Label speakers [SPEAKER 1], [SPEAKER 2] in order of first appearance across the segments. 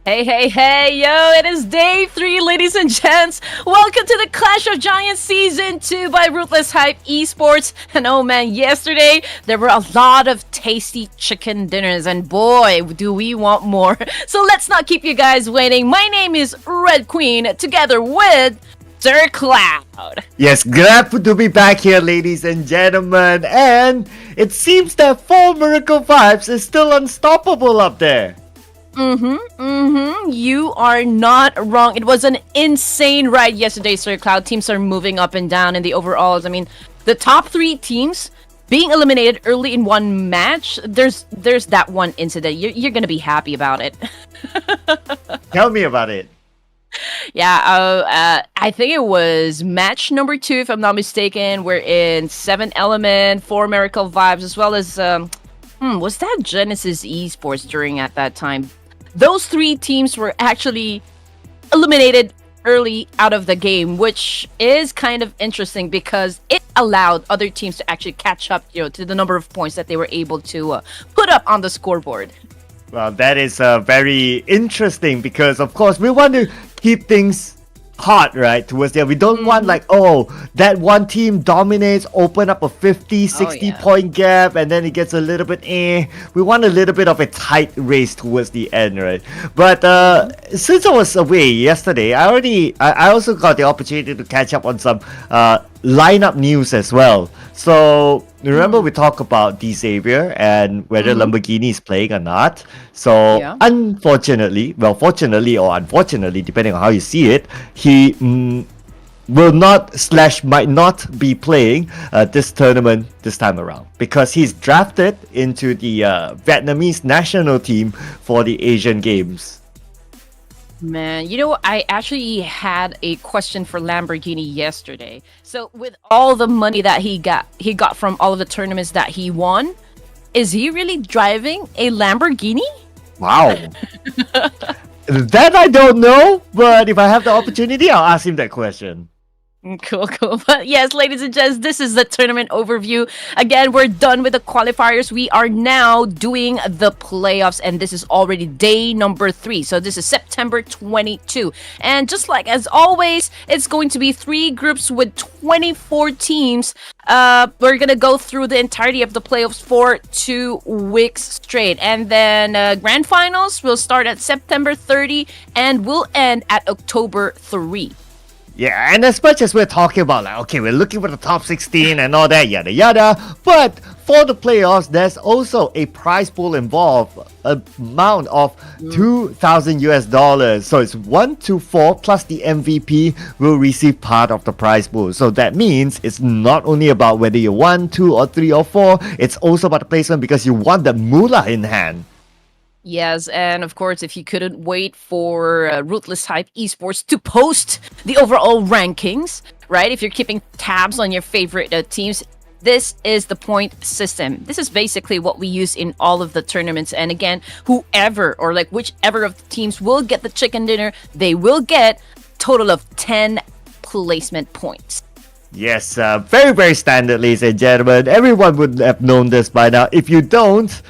[SPEAKER 1] Hey, hey, hey, yo, it is day 3, ladies and gents. Welcome to the Clash of Giants Season 2 by Ruthless Esports. And oh man, yesterday there were a lot of tasty chicken dinners, and boy, do we want more. So let's not keep you guys waiting. My name is Red Queen, together with Sir Cloud.
[SPEAKER 2] Yes, glad to be back here, ladies and gentlemen. And it seems that 4 Miracle Vibes is still unstoppable up there.
[SPEAKER 1] You are not wrong. It was an insane ride yesterday, Sir Cloud. Teams are moving up and down in the overalls. I mean, the top 3 teams being eliminated early in one match, there's that one incident. You're gonna be happy about it.
[SPEAKER 2] Tell me about it.
[SPEAKER 1] Yeah, I think it was match number 2, if I'm not mistaken. We're in 7 Element, 4 Miracle Vibes, as well as was that Genesis Esports during at that time? Those 3 teams were actually eliminated early out of the game, which is kind of interesting because it allowed other teams to actually catch up, to the number of points that they were able to put up on the scoreboard.
[SPEAKER 2] Well, that is very interesting because, of course, we want to keep things hot, right, towards the end. We don't want like, oh, that one team dominates, open up a 50-60 point gap, and then it gets a little bit We want a little bit of a tight race towards the end, right? But since I was away yesterday, I also got the opportunity to catch up on some lineup news as well. So remember we talked about D Xavier and whether Lamborghini is playing or not. So unfortunately, well, fortunately or unfortunately, depending on how you see it, he will not / might not be playing this tournament this time around because he's drafted into the Vietnamese national team for the Asian Games.
[SPEAKER 1] Man, I actually had a question for Lamborghini yesterday. So with all the money that he got from all of the tournaments that he won, is he really driving a Lamborghini?
[SPEAKER 2] Wow. That I don't know, but if I have the opportunity, I'll ask him that question.
[SPEAKER 1] Cool. But yes, ladies and gents, this is the tournament overview. Again, we're done with the qualifiers. We are now doing the playoffs, and this is already day number 3. So this is September 22. And just like as always, it's going to be 3 groups with 24 teams. We're gonna go through the entirety of the playoffs for 2 weeks straight, and then grand finals will start at September 30 and will end at October 3.
[SPEAKER 2] Yeah, and as much as we're talking about like, okay, we're looking for the top 16 and all that, yada yada, but for the playoffs, there's also a prize pool involved, amount of $2,000. So it's 1 to 4 plus the MVP will receive part of the prize pool. So that means it's not only about whether you're 1, 2, or 3, or 4, it's also about the placement because you want the moolah in hand.
[SPEAKER 1] Yes, and of course, if you couldn't wait for Ruthless Esports to post the overall rankings, right? If you're keeping tabs on your favorite teams, this is the point system. This is basically what we use in all of the tournaments. And again, whoever or like whichever of the teams will get the chicken dinner, they will get a total of 10 placement points.
[SPEAKER 2] Yes, very, very standard, ladies and gentlemen. Everyone would have known this by now. If you don't,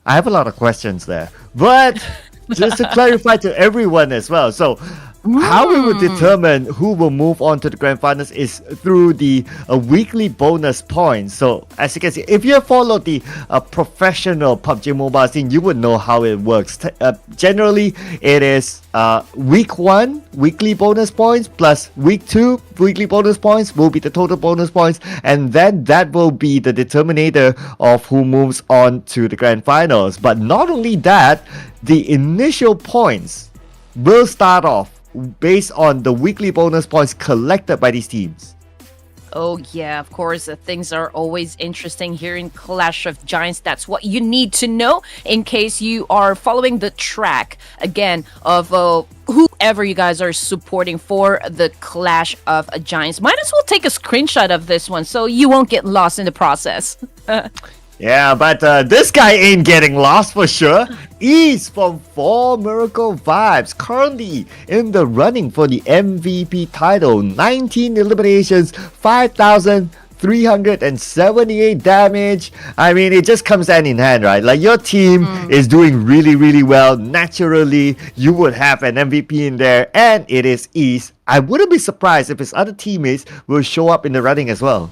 [SPEAKER 2] I have a lot of questions there, but just to clarify to everyone as well. So how we will determine who will move on to the grand finals is through the weekly bonus points. So as you can see, if you have followed the professional PUBG Mobile scene, you would know how it works. Generally, it is week 1 weekly bonus points plus week 2 weekly bonus points will be the total bonus points, and then that will be the determinator of who moves on to the grand finals. But not only that, the initial points will start off based on the weekly bonus points collected by these teams.
[SPEAKER 1] Oh yeah, of course, things are always interesting here in Clash of Giants. That's what you need to know in case you are following the track, again, of whoever you guys are supporting for the Clash of Giants. Might as well take a screenshot of this one so you won't get lost in the process.
[SPEAKER 2] Yeah, but this guy ain't getting lost for sure. He's from 4 Miracle Vibes, currently in the running for the MVP title. 19 eliminations, 5,000 378 damage. I mean, it just comes hand in hand, right? Like your team is doing really, really well. Naturally, you would have an MVP in there, and it is East. I wouldn't be surprised if his other teammates will show up in the running as well.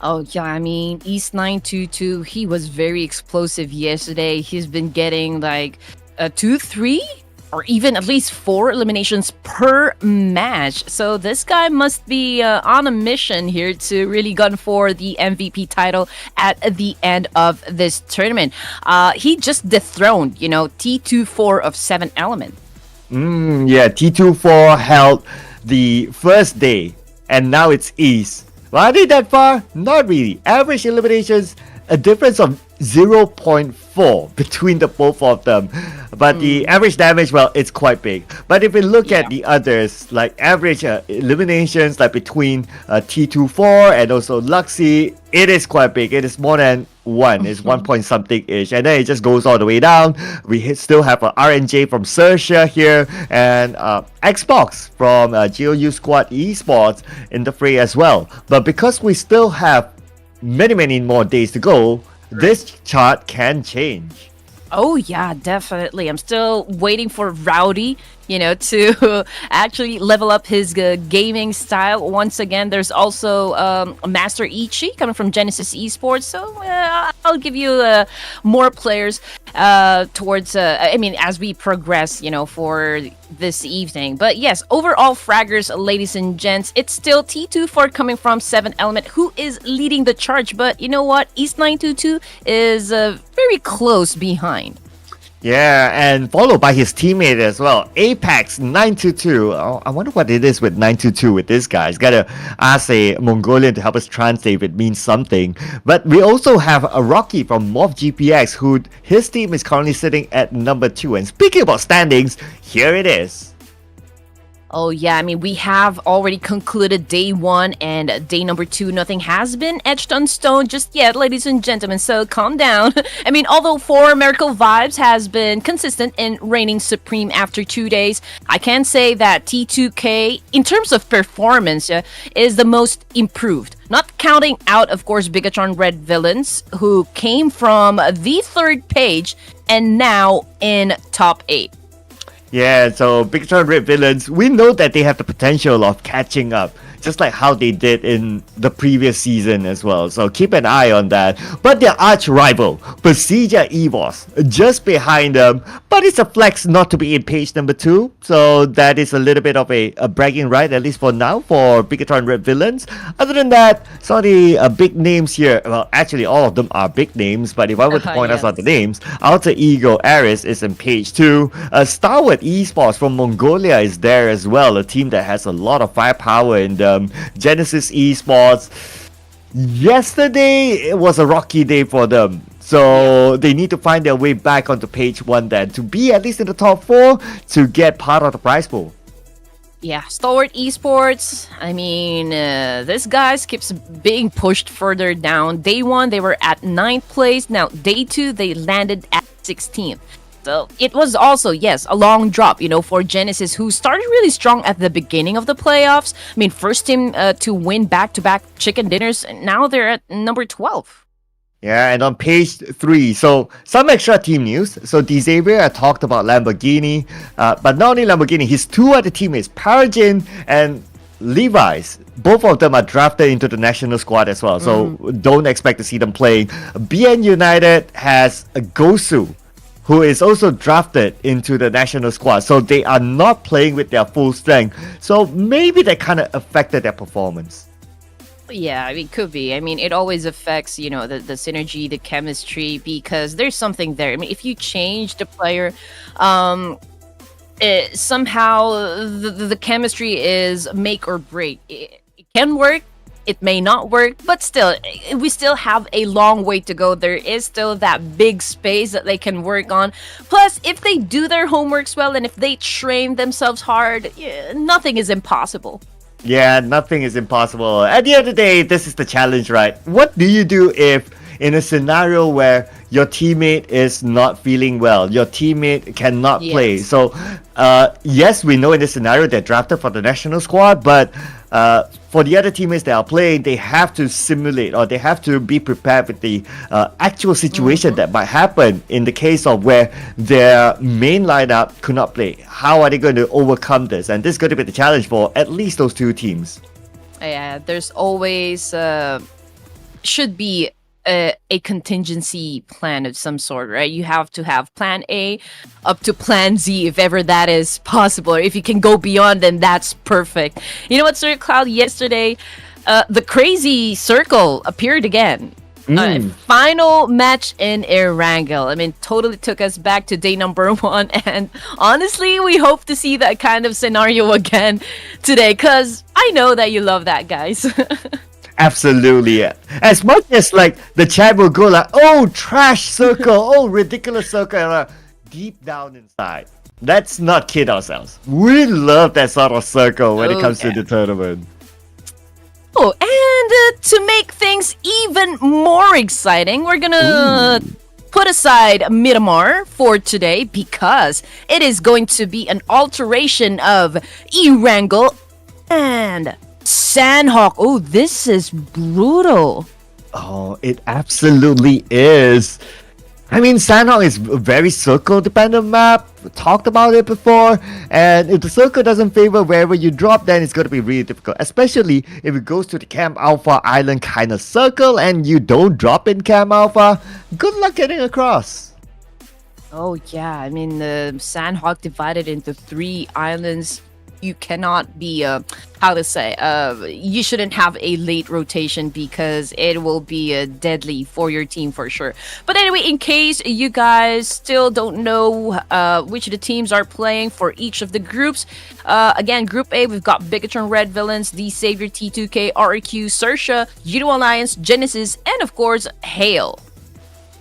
[SPEAKER 1] Oh yeah, I mean East 922, he was very explosive yesterday. He's been getting like 2, 3, or even at least 4 eliminations per match. So this guy must be on a mission here to really gun for the MVP title at the end of this tournament. He just dethroned, T24 of 7 Element.
[SPEAKER 2] Yeah, T24 held the first day, and now it's East. Well, are they that far? Not really. Average eliminations, a difference of 0.4 between the both of them. But the average damage, well, it's quite big. But if we look at the others, like average eliminations, like between T24 and also Luxy, it is quite big. It is more than 1. It's 1 point something ish. And then it just goes all the way down. We still have RNJ from XERXIA here, and Xbox from AGONxI8 ESPORTS in the fray as well. But because we still have many more days to go, this chart can change.
[SPEAKER 1] Oh yeah, definitely. I'm still waiting for Rowdy, to actually level up his gaming style. Once again, there's also Master Ichi coming from Genesis Esports. So I'll give you more players towards, as we progress, for this evening. But yes, overall fraggers, ladies and gents, it's still T24 coming from 7 Element, who is leading the charge. But you know what? East 922 is very close behind.
[SPEAKER 2] Yeah, and followed by his teammate as well, Apex 922. Oh, I wonder what it is with 922 with this guy. He's got to ask a Mongolian to help us translate if it means something. But we also have a Rocky from Morph GPX, who his team is currently sitting at number 2. And speaking about standings, here it is.
[SPEAKER 1] Oh yeah, we have already concluded day 1 and day number 2. Nothing has been etched on stone just yet, ladies and gentlemen, so calm down. Although 4 Miracle Vibes has been consistent in reigning supreme after 2 days, I can say that T2K, in terms of performance, is the most improved. Not counting out, of course, BIGETRON Red Villains, who came from the 3rd page and now in top 8.
[SPEAKER 2] Yeah, so BIGETRON Red Villains, we know that they have the potential of catching up, just like how they did in the previous season as well. So keep an eye on that. But their arch rival, PERSIJA EVOS, just behind them. But it's a flex not to be in page number 2. So that is a little bit of a bragging right, at least for now, for BIGETRON Red Villains. Other than that, some of the big names here, well, actually all of them are big names. But if I were to point out the names, Alter Ego Ares is in page 2. STALWART Esports from Mongolia is there as well, a team that has a lot of firepower in them. Genesis Esports, yesterday it was a rocky day for them, so they need to find their way back onto page 1 then to be at least in the top 4 to get part of the prize pool.
[SPEAKER 1] Yeah, Stalwart Esports, this guys keeps being pushed further down. Day 1 they were at 9th place, now day 2 they landed at 16th. So it was also, yes, a long drop, for Genesis, who started really strong at the beginning of the playoffs. First team to win back-to-back chicken dinners, and now they're at number 12.
[SPEAKER 2] Yeah, and on page 3, so some extra team news. So Xavier talked about Lamborghini, but not only Lamborghini, his 2 other teammates, Parajin and Levi's, both of them are drafted into the national squad as well. So don't expect to see them playing. BN United has a Gosu, who is also drafted into the national squad. So they are not playing with their full strength. So maybe that kind of affected their performance.
[SPEAKER 1] Yeah, could be. It always affects, the synergy, the chemistry, because there's something there. If you change the player, somehow the chemistry is make or break. It can work. It may not work, but still, we still have a long way to go. There is still that big space that they can work on. Plus, if they do their homeworks well and if they train themselves hard, nothing is impossible.
[SPEAKER 2] Yeah, nothing is impossible. At the end of the day, this is the challenge, right? What do you do if in a scenario where your teammate is not feeling well, your teammate cannot play? So, yes, we know in this scenario they're drafted for the national squad, but for the other teammates that are playing, they have to simulate or they have to be prepared with the actual situation that might happen in the case of where their main lineup could not play. How are they going to overcome this? And this is going to be the challenge for at least those two teams.
[SPEAKER 1] Yeah, there's always should be a contingency plan of some sort, right? You have to have plan A up to plan Z if ever that is possible. Or if you can go beyond, then that's perfect. You know what, Sir Cloud? Yesterday, the crazy circle appeared again. Final match in ERANGEL. I mean, totally took us back to day number 1. And honestly, we hope to see that kind of scenario again today. Because I know that you love that, guys.
[SPEAKER 2] Absolutely. As much as like the chat will go like, oh, trash circle, oh, ridiculous circle, and, deep down inside, let's not kid ourselves. We love that sort of circle when it comes to the tournament.
[SPEAKER 1] Oh, and to make things even more exciting, we're gonna put aside Miramar for today because it is going to be an alteration of ERANGEL and SANHOK. Oh, this is brutal.
[SPEAKER 2] Oh, it absolutely is. I mean, SANHOK is a very circle-dependent map. We talked about it before. And if the circle doesn't favor wherever you drop, then it's going to be really difficult. Especially if it goes to the Camp Alpha Island kind of circle and you don't drop in Camp Alpha. Good luck getting across.
[SPEAKER 1] Oh, yeah. I mean, SANHOK divided into 3 islands. You cannot be, how to say, you shouldn't have a late rotation because it will be deadly for your team for sure. But anyway, in case you guys still don't know which of the teams are playing for each of the groups, again, Group A, we've got BIGETRON Red Villains, The Savior, T2K, RQ, XERXIA, YOODO Alliance, Genesis, and of course, Hail.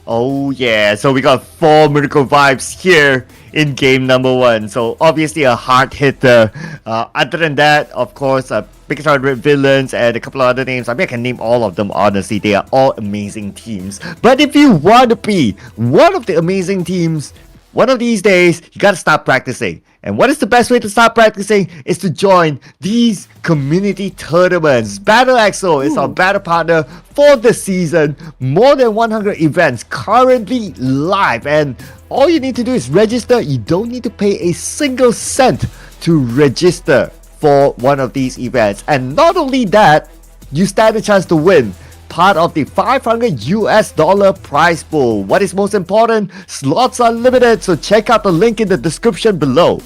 [SPEAKER 2] Oh yeah, so we got 4 Miracle Vibes here in game number 1. So obviously a hard hitter. Other than that, of course, BIGETRON Red Villains and a couple of other names. I mean, I can name all of them, honestly. They are all amazing teams. But if you want to be one of the amazing teams, one of these days, you gotta start practicing. And what is the best way to start practicing? Is to join these community tournaments. BattleXO is our battle partner for the season. More than 100 events currently live. And all you need to do is register. You don't need to pay a single cent to register for one of these events. And not only that, you stand a chance to win part of the $500 prize pool. What is most important? Slots are limited, so check out the link in the description below.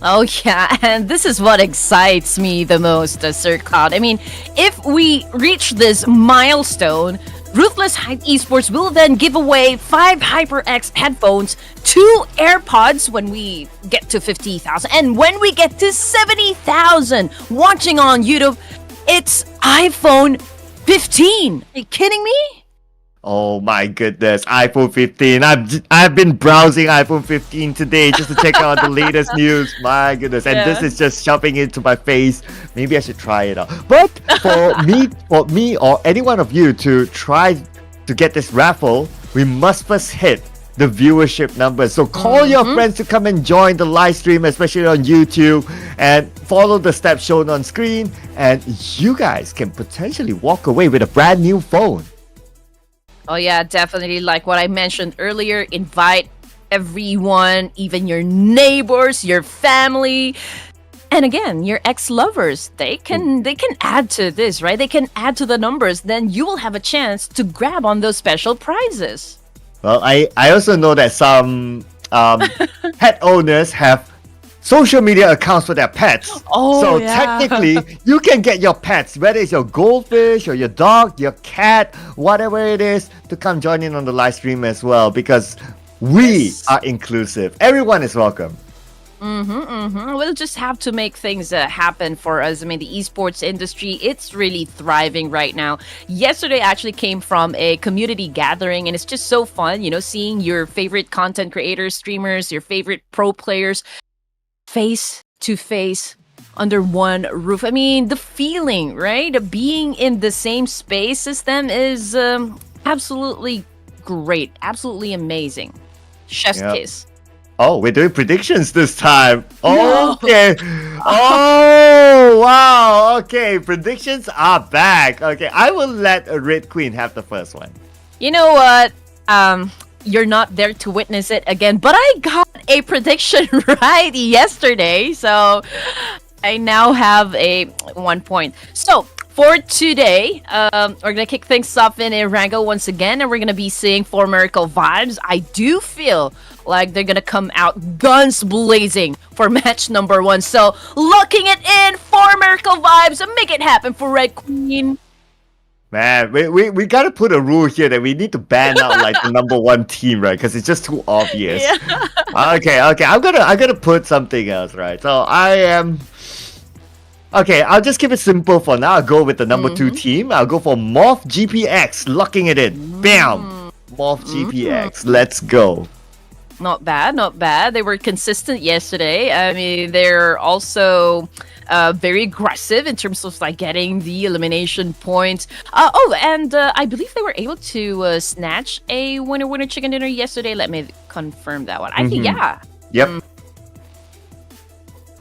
[SPEAKER 1] Oh yeah, and this is what excites me the most, Sir Cloud. I mean, if we reach this milestone, Ruthless Esports will then give away 5 HyperX headphones, 2 AirPods when we get to 50,000, and when we get to 70,000 watching on YouTube, it's iPhone 15. Are you kidding me?
[SPEAKER 2] Oh my goodness, iPhone 15. I've been browsing iPhone 15 today just to check out the latest news. My goodness, and this is just shoving into my face. Maybe I should try it out. But for me or any one of you to try to get this raffle, we must first hit the viewership numbers. So call your friends to come and join the live stream, especially on YouTube, and follow the steps shown on screen, and you guys can potentially walk away with a brand new phone.
[SPEAKER 1] Oh yeah, definitely. Like what I mentioned earlier, invite everyone, even your neighbors, your family, and again, your ex-lovers. They can add to this, right? They can add to the numbers. Then you will have a chance to grab on those special prizes.
[SPEAKER 2] Well, I also know that some pet owners have social media accounts for their pets.
[SPEAKER 1] Oh,
[SPEAKER 2] so
[SPEAKER 1] yeah.
[SPEAKER 2] technically, you can get your pets, whether it's your goldfish or your dog, your cat, whatever it is, to come join in on the live stream as well, because we are inclusive. Everyone is welcome.
[SPEAKER 1] We'll just have to make things happen for us. I mean, the esports industry, it's really thriving right now. Yesterday actually came from a community gathering, and it's just so fun, you know, seeing your favorite content creators, streamers, your favorite pro players face to face under one roof. I mean, the feeling, right? Being in the same space as them is absolutely great, absolutely amazing. Chef's kiss.
[SPEAKER 2] Oh, we're doing predictions this time.
[SPEAKER 1] No.
[SPEAKER 2] Okay. Oh, wow. Okay, predictions are back. Okay, I will let Red Queen have the first one.
[SPEAKER 1] You know what? You're not there to witness it again, but I got a prediction right yesterday, so I now have a 1 point. So for today, we're gonna kick things off in ERANGEL once again, and we're gonna be seeing 4 Miracle vibes. I do feel like they're gonna come out guns blazing for match number 1. So locking it in, 4 Miracle vibes, and make it happen for Red Queen.
[SPEAKER 2] Man, we gotta put a rule here that we need to ban out like the number 1 team, right? Because it's just too obvious.
[SPEAKER 1] Yeah.
[SPEAKER 2] Okay. I'm gonna put something else, right? So I am. Okay, I'll just keep it simple for now. I'll go with the number 2 team. I'll go for Morph GPX, locking it in. Bam! Morph GPX, let's go.
[SPEAKER 1] Not bad, not bad. They were consistent yesterday. I mean, they're also very aggressive in terms of like getting the elimination points. And I believe they were able to snatch a winner chicken dinner yesterday. Let me confirm that one. I think yeah.
[SPEAKER 2] Yep.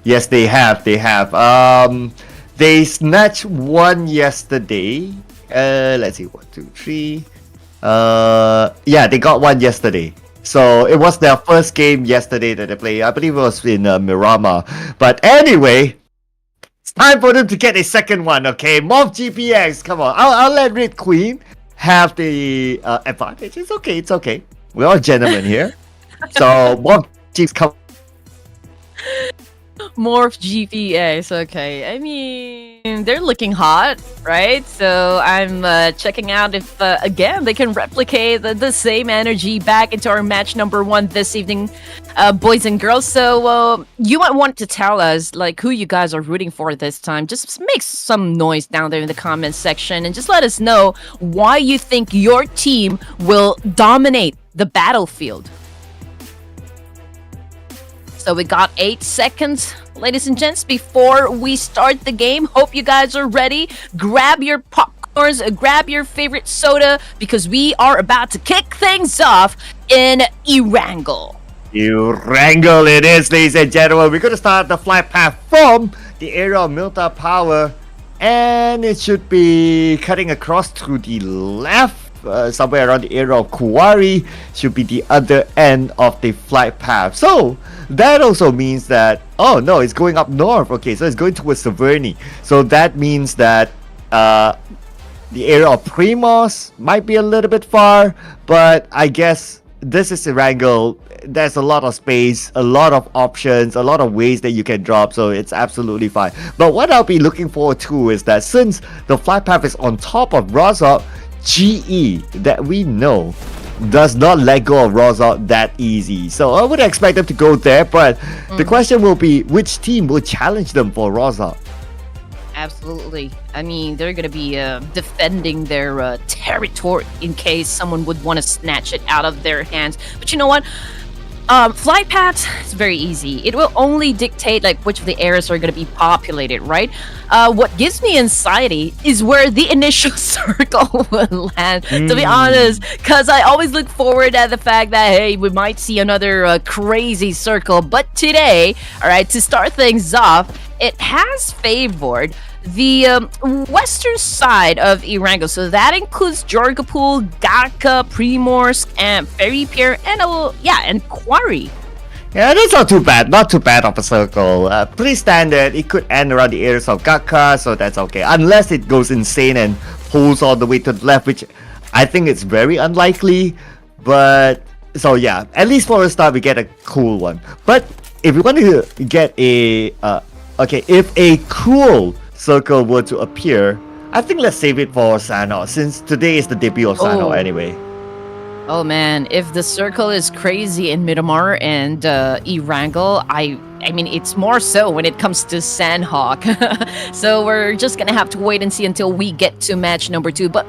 [SPEAKER 2] Yes, they have. They snatched one yesterday. Let's see, 1, 2, 3. Yeah, they got one yesterday. So it was their first game yesterday that they played. I believe it was in Miramar. But anyway, it's time for them to get a second one. Okay, Morph GPX. Come on, I'll let Red Queen have the advantage. It's okay. We're all gentlemen here. So Morph GPX come.
[SPEAKER 1] Morph GPX, okay. I mean, they're looking hot, right? So I'm checking out if, again, they can replicate the same energy back into our match number 1 this evening, boys and girls. So you might want to tell us, like, who you guys are rooting for this time. Just make some noise down there in the comments section and just let us know why you think your team will dominate the battlefield. So we got 8 seconds, ladies and gents, before we start the game. Hope you guys are ready. Grab your popcorns, grab your favorite soda, because we are about to kick things off in ERANGEL.
[SPEAKER 2] ERANGEL it is, ladies and gentlemen. We're going to start the flight path from the area of Milta Power. And it should be cutting across to the left. Somewhere around the area of Kuwari should be the other end of the flight path. So that also means that, oh no, it's going up north. Okay, so it's going towards Severny. So that means that the area of Primos might be a little bit far, but I guess this is ERANGEL. There's a lot of space, a lot of options, a lot of ways that you can drop, so it's absolutely fine. But what I'll be looking forward to is that since the flight path is on top of Rozok, GE that we know does not let go of Rozok that easy. So I would expect them to go there, but the question will be, which team will challenge them for Rozok?
[SPEAKER 1] Absolutely. I mean, they're going to be defending their territory in case someone would want to snatch it out of their hands. But you know what? Flight paths is very easy. It will only dictate like which of the areas are going to be populated, right? What gives me anxiety is where the initial circle will land, to be honest, because I always look forward at the fact that, hey, we might see another crazy circle. But today, all right, to start things off, it has favored the western side of ERANGEL. So that includes Jorgapul, Gaka, Primorsk, and Ferry Pier, and and Quarry.
[SPEAKER 2] Yeah, that's not too bad. Not too bad of a circle. Pretty standard. It could end around the areas of Gaka, so that's okay. Unless it goes insane and pulls all the way to the left, which I think it's very unlikely. But so yeah, at least for a start, we get a cool one. But if we want to get a if a cool circle were to appear, I think let's save it for SANHOK, since today is the debut of SANHOK anyway.
[SPEAKER 1] Oh man, if the circle is crazy in Miramar and ERANGEL, I mean, it's more so when it comes to SANHOK. So we're just gonna have to wait and see until we get to match number 2. But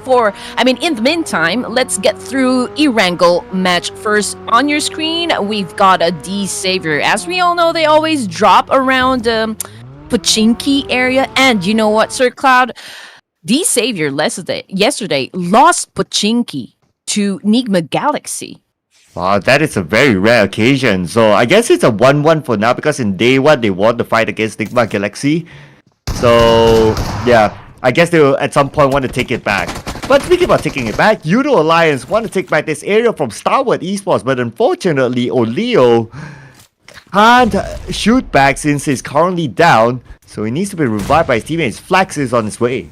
[SPEAKER 1] in the meantime, let's get through ERANGEL match first. On your screen, we've got a D Savior. As we all know, they always drop around Pochinki area. And you know what, Sir Cloud? D Savior yesterday lost Pochinki to NIGMA Galaxy.
[SPEAKER 2] Wow, that is a very rare occasion. So I guess it's a 1-1 for now because in day one they won the fight against NIGMA Galaxy. So yeah, I guess they'll at some point want to take it back. But speaking about taking it back, YOODO Alliance want to take back this area from STALWART Esports, but unfortunately Oleo can't shoot back since he's currently down. So he needs to be revived by his teammates. Flax is on his way.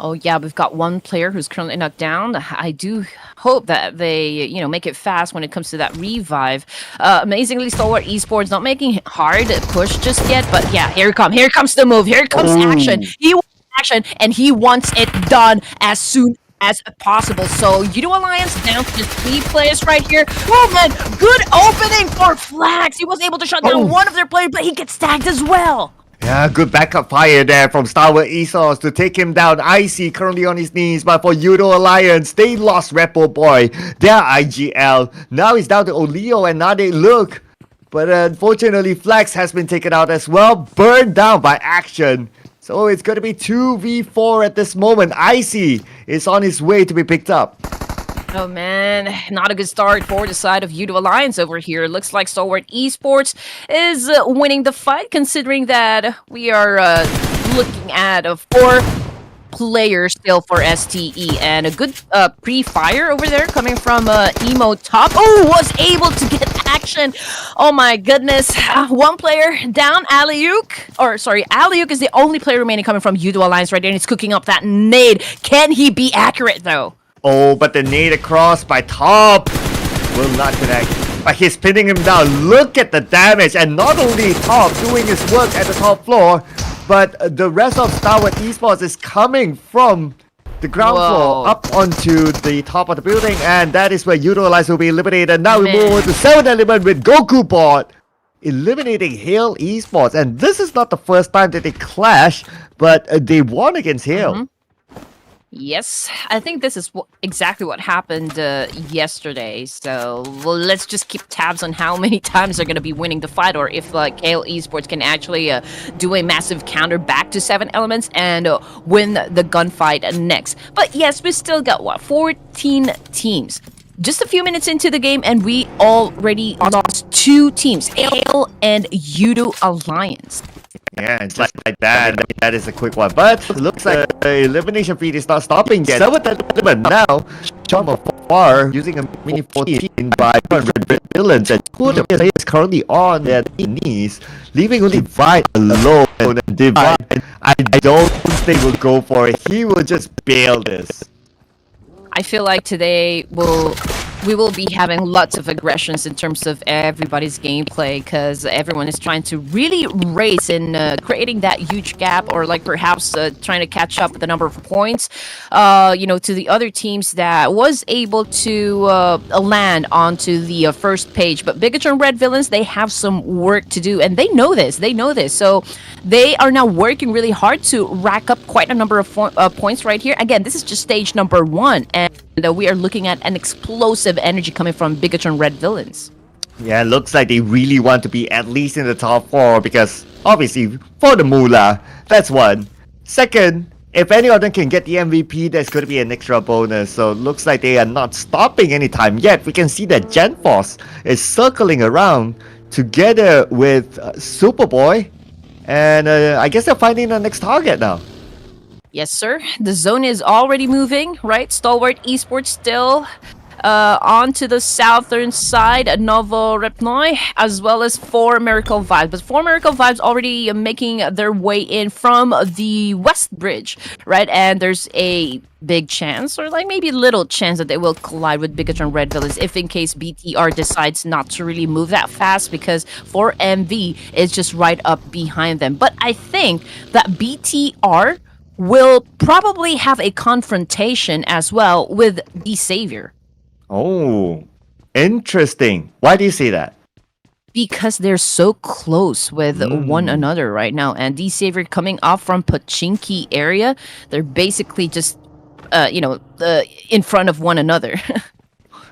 [SPEAKER 1] Oh yeah, we've got one player who's currently knocked down. I do hope that they, make it fast when it comes to that revive. Amazingly, Stalwart Esports not making it hard push just yet, but yeah, here it comes. Here comes the move. Here comes action. He wants action, and he wants it done as soon as possible. So YOODO Alliance down to just 3 players right here. Oh man, good opening for Flax. He was able to shut down one of their players, but he gets tagged as well.
[SPEAKER 2] Yeah, good backup fire there from STALWART Esports to take him down. Icy currently on his knees, but for YOODO Alliance, they lost Repo Boy, their IGL. Now he's down to Oleo and now they look. But unfortunately, Flax has been taken out as well, burned down by action. So it's going to be 2v4 at this moment. Icy is on his way to be picked up.
[SPEAKER 1] Oh man, not a good start for the side of YOODO Alliance over here. Looks like Stalwart Esports is winning the fight, considering that we are looking at 4 players still for STE, and a good pre-fire over there coming from Emo Top. Oh, was able to get action. Oh my goodness. One player down, Aliuk is the only player remaining coming from YOODO Alliance right there, and he's cooking up that nade. Can he be accurate though?
[SPEAKER 2] Oh, but the nade across by Top will not connect. But he's pinning him down. Look at the damage. And not only Top doing his work at the top floor, but the rest of STALWART Esports is coming from the ground floor up onto the top of the building. And that is where YOODO Alliance will be eliminated. Now we move over to 7 Element with Goku Bot eliminating Hale Esports. And this is not the first time that they clash, but they won against Hale.
[SPEAKER 1] Yes, I think this is exactly what happened yesterday. So let's just keep tabs on how many times they're going to be winning the fight, or if Hale Esports can actually do a massive counter back to 7 Elements and win the gunfight next. But yes, we still got 14 teams. Just a few minutes into the game, and we already lost 2 teams, Hale and YOODO Alliance.
[SPEAKER 2] Yeah, just like that. That is a quick one. But it looks like the elimination feed is not stopping yet. 7 Element now, from afar, using a mini 14 by Red Villains. And 2 of the players currently on their knees, leaving only Divide alone. And Divide, I don't think will go for it. He will just bail this.
[SPEAKER 1] I feel like today we will be having lots of aggressions in terms of everybody's gameplay, because everyone is trying to really race in creating that huge gap, or like perhaps trying to catch up with the number of points, to the other teams that was able to land onto the first page. But BIGETRON Red Villains, they have some work to do, and they know this. So they are now working really hard to rack up quite a number of points right here. Again, this is just stage number 1, and we are looking at an explosive energy coming from BIGETRON Red Villains.
[SPEAKER 2] Yeah, looks like they really want to be at least in the top 4, because obviously for the moolah, that's one. Second, if any of them can get the MVP, there's going to be an extra bonus. So it looks like they are not stopping anytime yet. We can see that GenForce is circling around together with Superboy, and I guess they're finding the next target now.
[SPEAKER 1] Yes, sir. The zone is already moving, right? Stalwart Esports still onto the southern side, Novo Repnoi, as well as 4 Miracle Vibes. But 4 Miracle Vibes already making their way in from the West Bridge, right? And there's a big chance, or like maybe little chance, that they will collide with BIGETRON Red Villains if in case BTR decides not to really move that fast, because 4MV is just right up behind them. But I think that BTR will probably have a confrontation as well with the Savior.
[SPEAKER 2] Oh, interesting. Why do you say that?
[SPEAKER 1] Because they're so close with one another right now. And the Savior coming off from Pachinki area, they're basically just, in front of one another.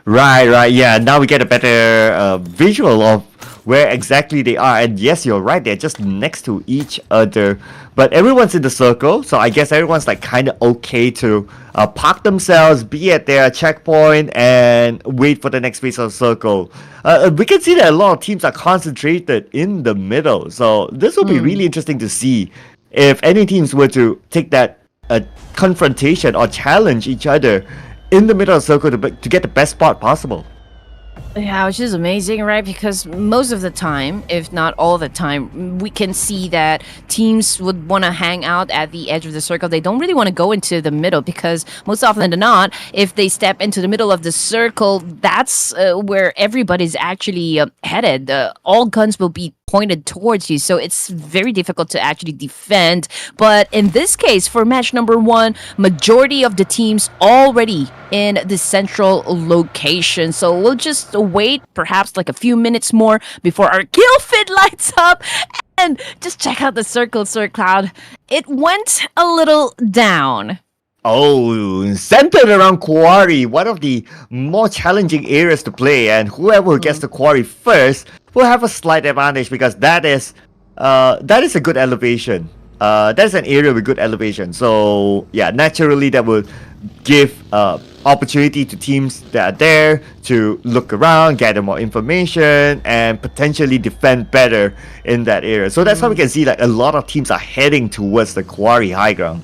[SPEAKER 2] Right. Yeah, now we get a better visual of where exactly they are. And yes, you're right, they're just next to each other. But everyone's in the circle, so I guess everyone's like kind of okay to park themselves, be at their checkpoint, and wait for the next phase of the circle. We can see that a lot of teams are concentrated in the middle, so this will be really interesting to see if any teams were to take that confrontation or challenge each other in the middle of the circle to get the best spot possible.
[SPEAKER 1] Yeah, which is amazing, right? Because most of the time, if not all the time, we can see that teams would want to hang out at the edge of the circle. They don't really want to go into the middle because most often than not, if they step into the middle of the circle, that's where everybody's actually headed. All guns will be pointed towards you, so it's very difficult to actually defend. But in this case, for match number 1, majority of the teams already in the central location, so we'll just wait perhaps like a few minutes more before our kill feed lights up. And just check out the circle, Sir Cloud. It went a little down.
[SPEAKER 2] Oh, centered around quarry, one of the more challenging areas to play, and whoever gets the quarry first will have a slight advantage because that is a good elevation. That's an area with good elevation. So yeah, naturally that will give opportunity to teams that are there to look around, gather more information, and potentially defend better in that area. So that's how we can see like a lot of teams are heading towards the quarry high ground.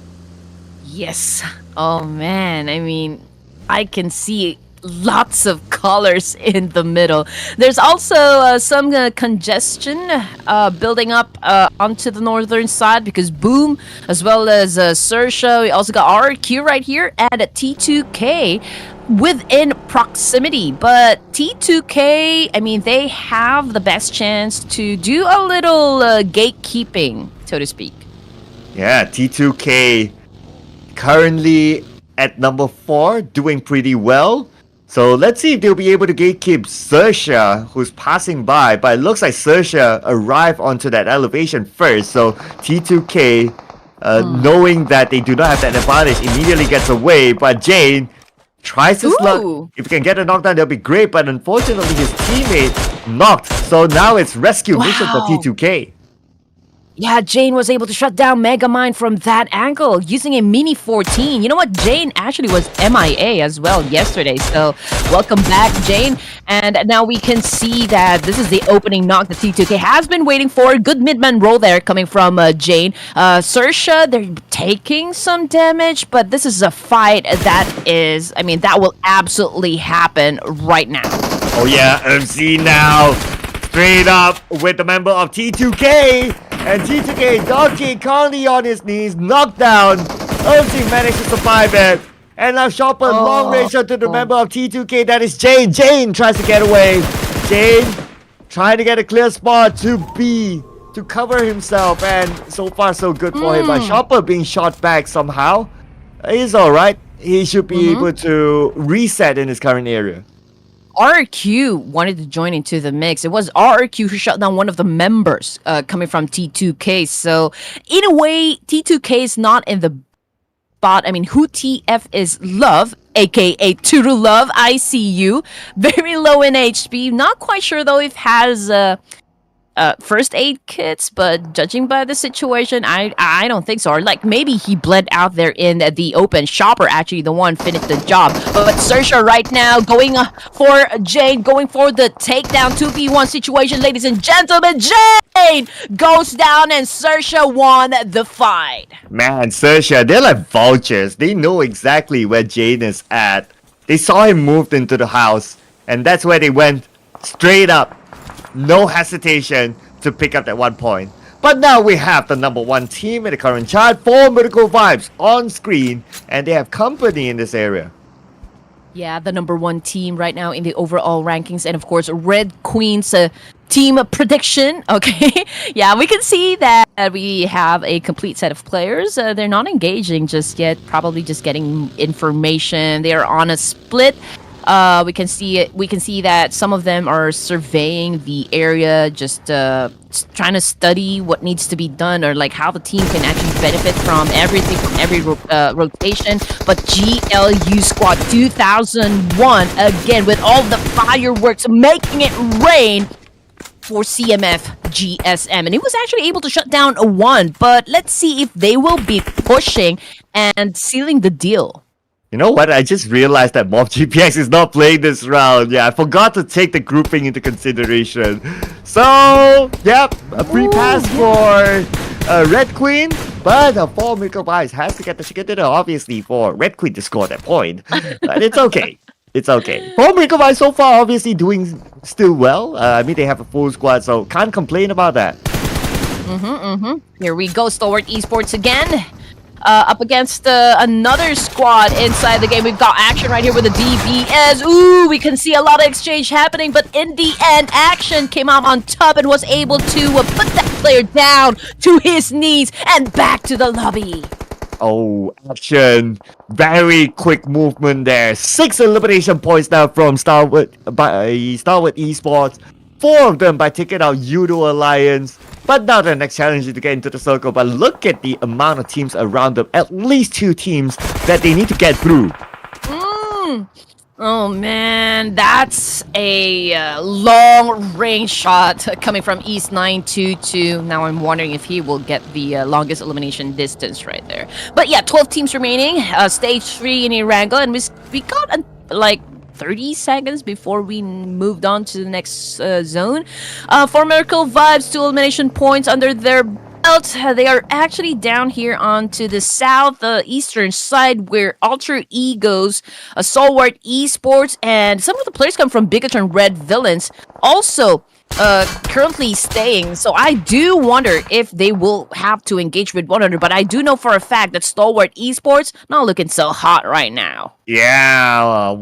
[SPEAKER 1] Yes. Oh man, I mean, I can see lots of colors in the middle. There's also some congestion building up onto the northern side because Boom, as well as XERXIA, we also got RQ right here and T2K within proximity. But T2K, I mean, they have the best chance to do a little gatekeeping, so to speak.
[SPEAKER 2] Yeah, T2K currently at number 4, doing pretty well. So let's see if they'll be able to gatekeep XERXIA, who's passing by. But it looks like XERXIA arrived onto that elevation first. So T2K, knowing that they do not have that advantage, immediately gets away. But Jane tries his luck. If he can get a knockdown, that'll be great. But unfortunately, his teammate knocked. So now it's rescue mission for T2K.
[SPEAKER 1] Yeah, Jane was able to shut down Megamind from that angle using a Mini 14. You know what? Jane actually was MIA as well yesterday. So welcome back, Jane. And now we can see that this is the opening knock that T2K has been waiting for. Good mid-man roll there coming from Jane. XERXIA, they're taking some damage, but this is a fight that is, I mean, that will absolutely happen right now.
[SPEAKER 2] Oh yeah, MC now. Straight up with the member of T2K. And T2K dodging currently on his knees, knocked down. MC managed to survive it. And now Chopper long range shot to the member of T2K, that is Jane. Jane tries to get away. Jane trying to get a clear spot to cover himself. And so far so good for him. But Chopper being shot back somehow. He's alright. He should be able to reset in his current area.
[SPEAKER 1] RQ wanted to join into the mix. It was RQ who shut down one of the members coming from T2K. So in a way, T2K is not in the bot. I mean, who TF is Love, aka Turu Love. I see you. Very low in HP. Not quite sure though if has first aid kits, but judging by the situation, I don't think so. Or like maybe he bled out there in the open. Chopper actually the one finished the job. But XERXIA right now going for Jane, going for the takedown 2v1 situation, ladies and gentlemen. Jane goes down and XERXIA won the fight.
[SPEAKER 2] Man, XERXIA, they're like vultures. They know exactly where Jane is at. They saw him moved into the house, and that's where they went straight up. No hesitation to pick up that 1 point. But now we have the number 1 team in the current chart, Formidable Vibes on screen, and they have company in this area.
[SPEAKER 1] Yeah, the number 1 team right now in the overall rankings, and of course, Red Queen's team prediction. Okay, yeah, we can see that we have a complete set of players. They're not engaging just yet, probably just getting information. They are on a split. We can see that some of them are surveying the area, just trying to study what needs to be done, or like how the team can actually benefit from everything, from every rotation. But GLU Squad 2001 again with all the fireworks making it rain. for CMFgSM, and he was actually able to shut down a one. But let's see if they will be pushing and sealing the deal.
[SPEAKER 2] You know what? I just realized that Mob GPX is not playing this round. Yeah, I forgot to take the grouping into consideration. So, yep, a free pass for Red Queen. But 4 Miracle Vibes has to get the chicken dinner, obviously, for Red Queen to score that point. But it's okay. It's okay. 4 Miracle Vibes so far, obviously, doing still well. I mean, they have a full squad, so can't complain about that.
[SPEAKER 1] Here we go, Stalwart Esports again. Up against another squad inside the game. We've got action right here with the DBS. Ooh, we can see a lot of exchange happening, but in the end, action came out on top and was able to put that player down to his knees and back to the lobby.
[SPEAKER 2] Oh, action. Very quick movement there. 6 elimination points now from Stalwart Esports. 4 of them by taking out YOODO Alliance. But now the next challenge is to get into the circle. But look at the amount of teams around them. At least 2 teams that they need to get through.
[SPEAKER 1] Oh man, that's a long-range shot coming from East922. Now I'm wondering if he will get the longest elimination distance right there. But yeah, 12 teams remaining. Stage 3 in ERANGEL, and we got like 30 seconds before we moved on to the next zone. 4 Miracle Vibes, 2 elimination points under their belt. They are actually down here onto the southeastern side where Alter Egos, Stalwart Esports, and some of the players come from BIGETRON Red Villains also currently staying. So I do wonder if they will have to engage with one another, but I do know for a fact that Stalwart Esports not looking so hot right now.
[SPEAKER 2] Yeah,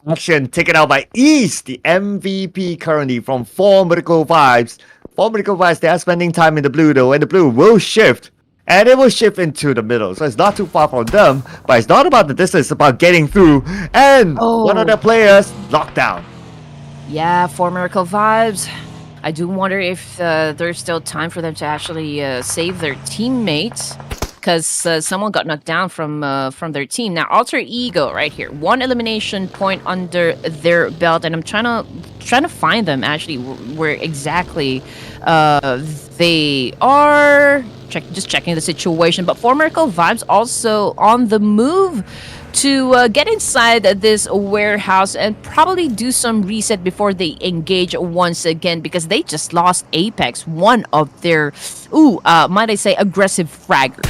[SPEAKER 2] action taken out by East, the MVP currently from 4 Miracle Vibes. 4 Miracle Vibes, they are spending time in the blue though, and the blue will shift. And it will shift into the middle, so it's not too far from them, but it's not about the distance, it's about getting through. And one of their players locked down.
[SPEAKER 1] Yeah, 4 Miracle Vibes. I do wonder if there's still time for them to actually save their teammates, because someone got knocked down from their team. Now, Alter Ego right here, 1 elimination point under their belt, and I'm trying to find them actually where exactly they are. Just checking the situation. But 4 Miracle Vibes also on the move to get inside this warehouse and probably do some reset before they engage once again, because they just lost Apex, one of their, might I say, aggressive fraggers.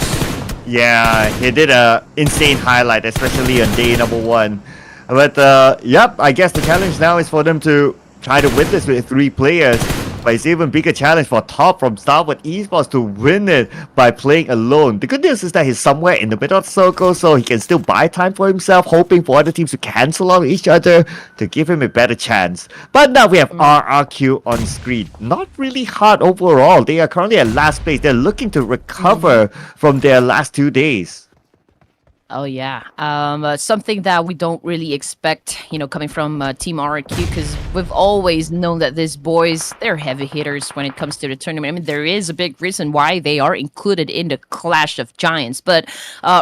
[SPEAKER 2] Yeah, he did a insane highlight, especially on day number 1. But yep, I guess the challenge now is for them to try to win this with 3 players. But it's even bigger challenge for Top from Stalwart Esports to win it by playing alone. The good news is that he's somewhere in the middle of the circle, so he can still buy time for himself, hoping for other teams to cancel out each other to give him a better chance. But now we have RRQ on screen. Not really hard overall. They are currently at last place. They're looking to recover from their last 2 days.
[SPEAKER 1] Oh yeah, something that we don't really expect, coming from Team RRQ, because we've always known that these boys, they're heavy hitters when it comes to the tournament. I mean, there is a big reason why they are included in the Clash of Giants. But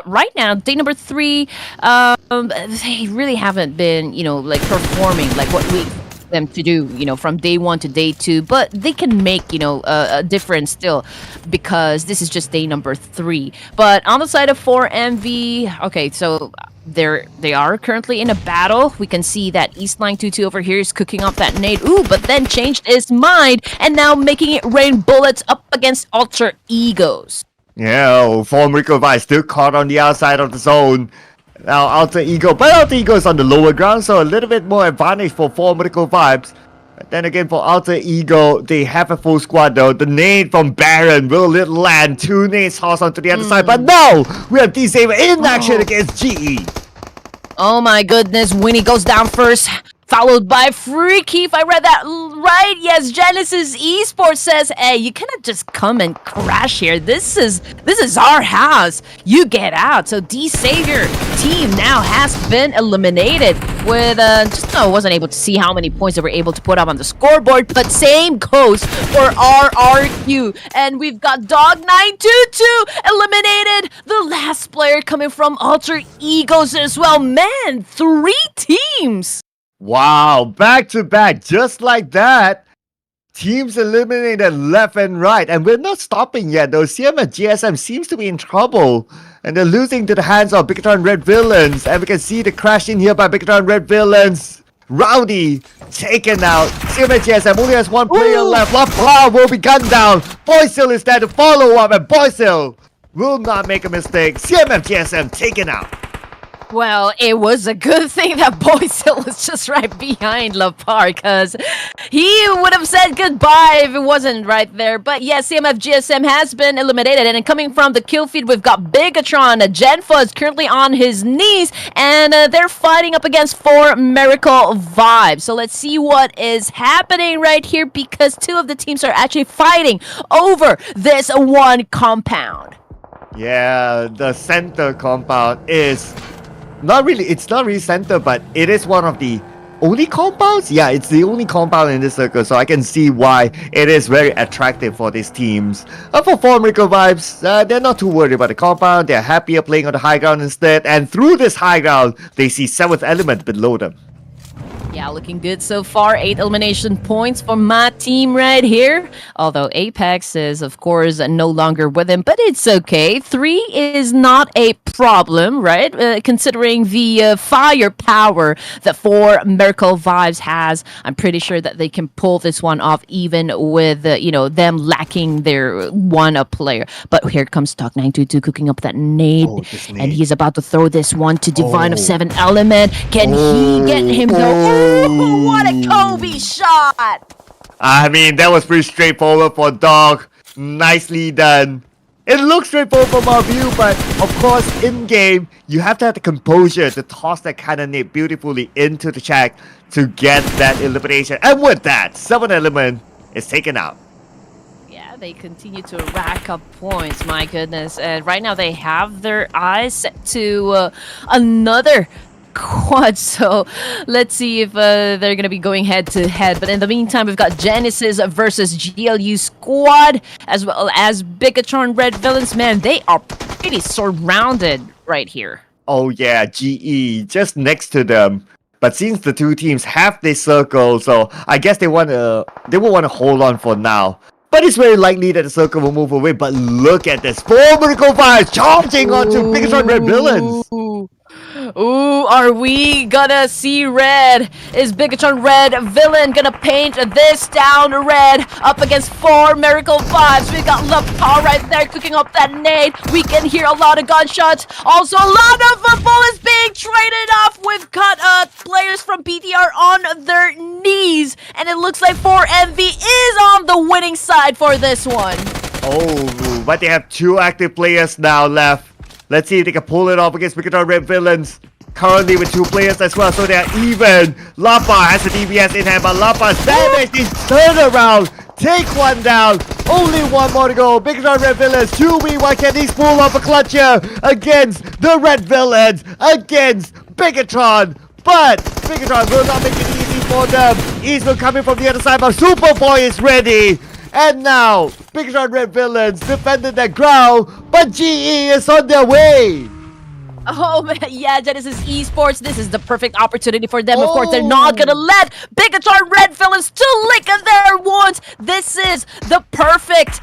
[SPEAKER 1] right now, day number 3, they really haven't been, performing like what we them to do, from day 1 to day 2, but they can make, a difference still, because this is just day number 3. But on the side of 4MV, okay, so they are currently in a battle. We can see that East922 over here is cooking up that nade. But then changed his mind and now making it rain bullets up against Alter Egos.
[SPEAKER 2] Yeah, 4 Miracle Vibes still caught on the outside of the zone. Now Alter Ego, but Alter Ego is on the lower ground, so a little bit more advantage for 4 Miracle Vibes. But then again, for Alter Ego, they have a full squad though. The nade from Baron will land. 2 nades tossed onto the other side, but no! We have D-Saber in action against GE.
[SPEAKER 1] Oh my goodness, Winnie goes down first, followed by Freaky, if I read that right. Yes, Genesis Esports says, hey, you cannot just come and crash here. This is our house. You get out. So D-Savior team now has been eliminated with wasn't able to see how many points they were able to put up on the scoreboard, but same goes for RRQ. And we've got Dog922 eliminated, the last player coming from Alter Egos as well. Man, 3 teams.
[SPEAKER 2] Wow, back to back, just like that. Teams eliminated left and right, and we're not stopping yet though. CMFGSM seems to be in trouble, and they're losing to the hands of BIGETRON Red Villains, and we can see the crash in here by BIGETRON Red Villains. Rowdy taken out. CMFGSM only has one player left. LaPar will be gunned down. Boysil is there to follow up, and Boysil will not make a mistake. CMFGSM taken out.
[SPEAKER 1] Well, it was a good thing that Boysil was just right behind LaPar, because he would have said goodbye if it wasn't right there. But yes, CMFGSM has been eliminated. And coming from the kill feed, we've got BIGETRON. Genfa is currently on his knees, and they're fighting up against 4 Miracle Vibes. So let's see what is happening right here, because 2 of the teams are actually fighting over this one compound.
[SPEAKER 2] Yeah, the center compound is it's not really center, but it is one of the only compounds. Yeah, it's the only compound in this circle, so I can see why it is very attractive for these teams. For 4 Miracle Vibes, they're not too worried about the compound. They're happier playing on the high ground instead, and through this high ground, they see 7th Element below them.
[SPEAKER 1] Yeah, looking good so far. 8 elimination points for my team right here. Although Apex is, of course, no longer with him, but it's okay. 3 is not a problem, right? Considering the firepower that 4 Miracle Vibes has, I'm pretty sure that they can pull this one off, even with, them lacking their one player. But here comes Talk922 cooking up that nade, and he's about to throw this one to Divine of 7th Element. Can he get him though? Ooh, what a Kobe shot!
[SPEAKER 2] I mean, that was pretty straightforward for Dog. Nicely done. It looks straightforward from our view, but of course, in-game, you have to have the composure to toss that kind of nade beautifully into the shack to get that elimination. And with that, 7th Element is taken out.
[SPEAKER 1] Yeah, they continue to rack up points, my goodness. And right now, they have their eyes set to another quad, so let's see if they're gonna be going head to head. But in the meantime, we've got Genesis versus GLU squad, as well as BIGETRON Red Villains. Man, they are pretty surrounded right here.
[SPEAKER 2] Oh yeah, GE just next to them. But since the 2 teams have this circle, so I guess they will want to hold on for now. But it's very likely that the circle will move away. But look at this, 4 Miracle Vibes charging onto BIGETRON Red Villains.
[SPEAKER 1] Ooh, are we gonna see red? Is BIGETRON Red Villain gonna paint this down red up against 4 Miracle Vibes? We got LaPar right there cooking up that nade. We can hear a lot of gunshots. Also, a lot of bullets being traded off. We've got players from BTR on their knees. And it looks like 4MV is on the winning side for this one.
[SPEAKER 2] Oh, but they have 2 active players now left. Let's see if they can pull it off against BIGETRON Red Villains. Currently with 2 players as well, so they're even. LaPar has the DBS in hand, but LaPar's damaged. He's turned around. Take one down. Only 1 more to go. BIGETRON Red Villains, 2v1. Can he pull off a clutch here against the Red Villains, against BIGETRON? But BIGETRON will not make it easy for them. Eastwood coming from the other side, but Superboy is ready. And now, BIGETRON Red Villains defended their ground, but GE is on their way.
[SPEAKER 1] Oh, man, yeah, Genesis Esports, this is the perfect opportunity for them. Of course, they're not going to let BIGETRON Red Villains to lick their wounds. This is the perfect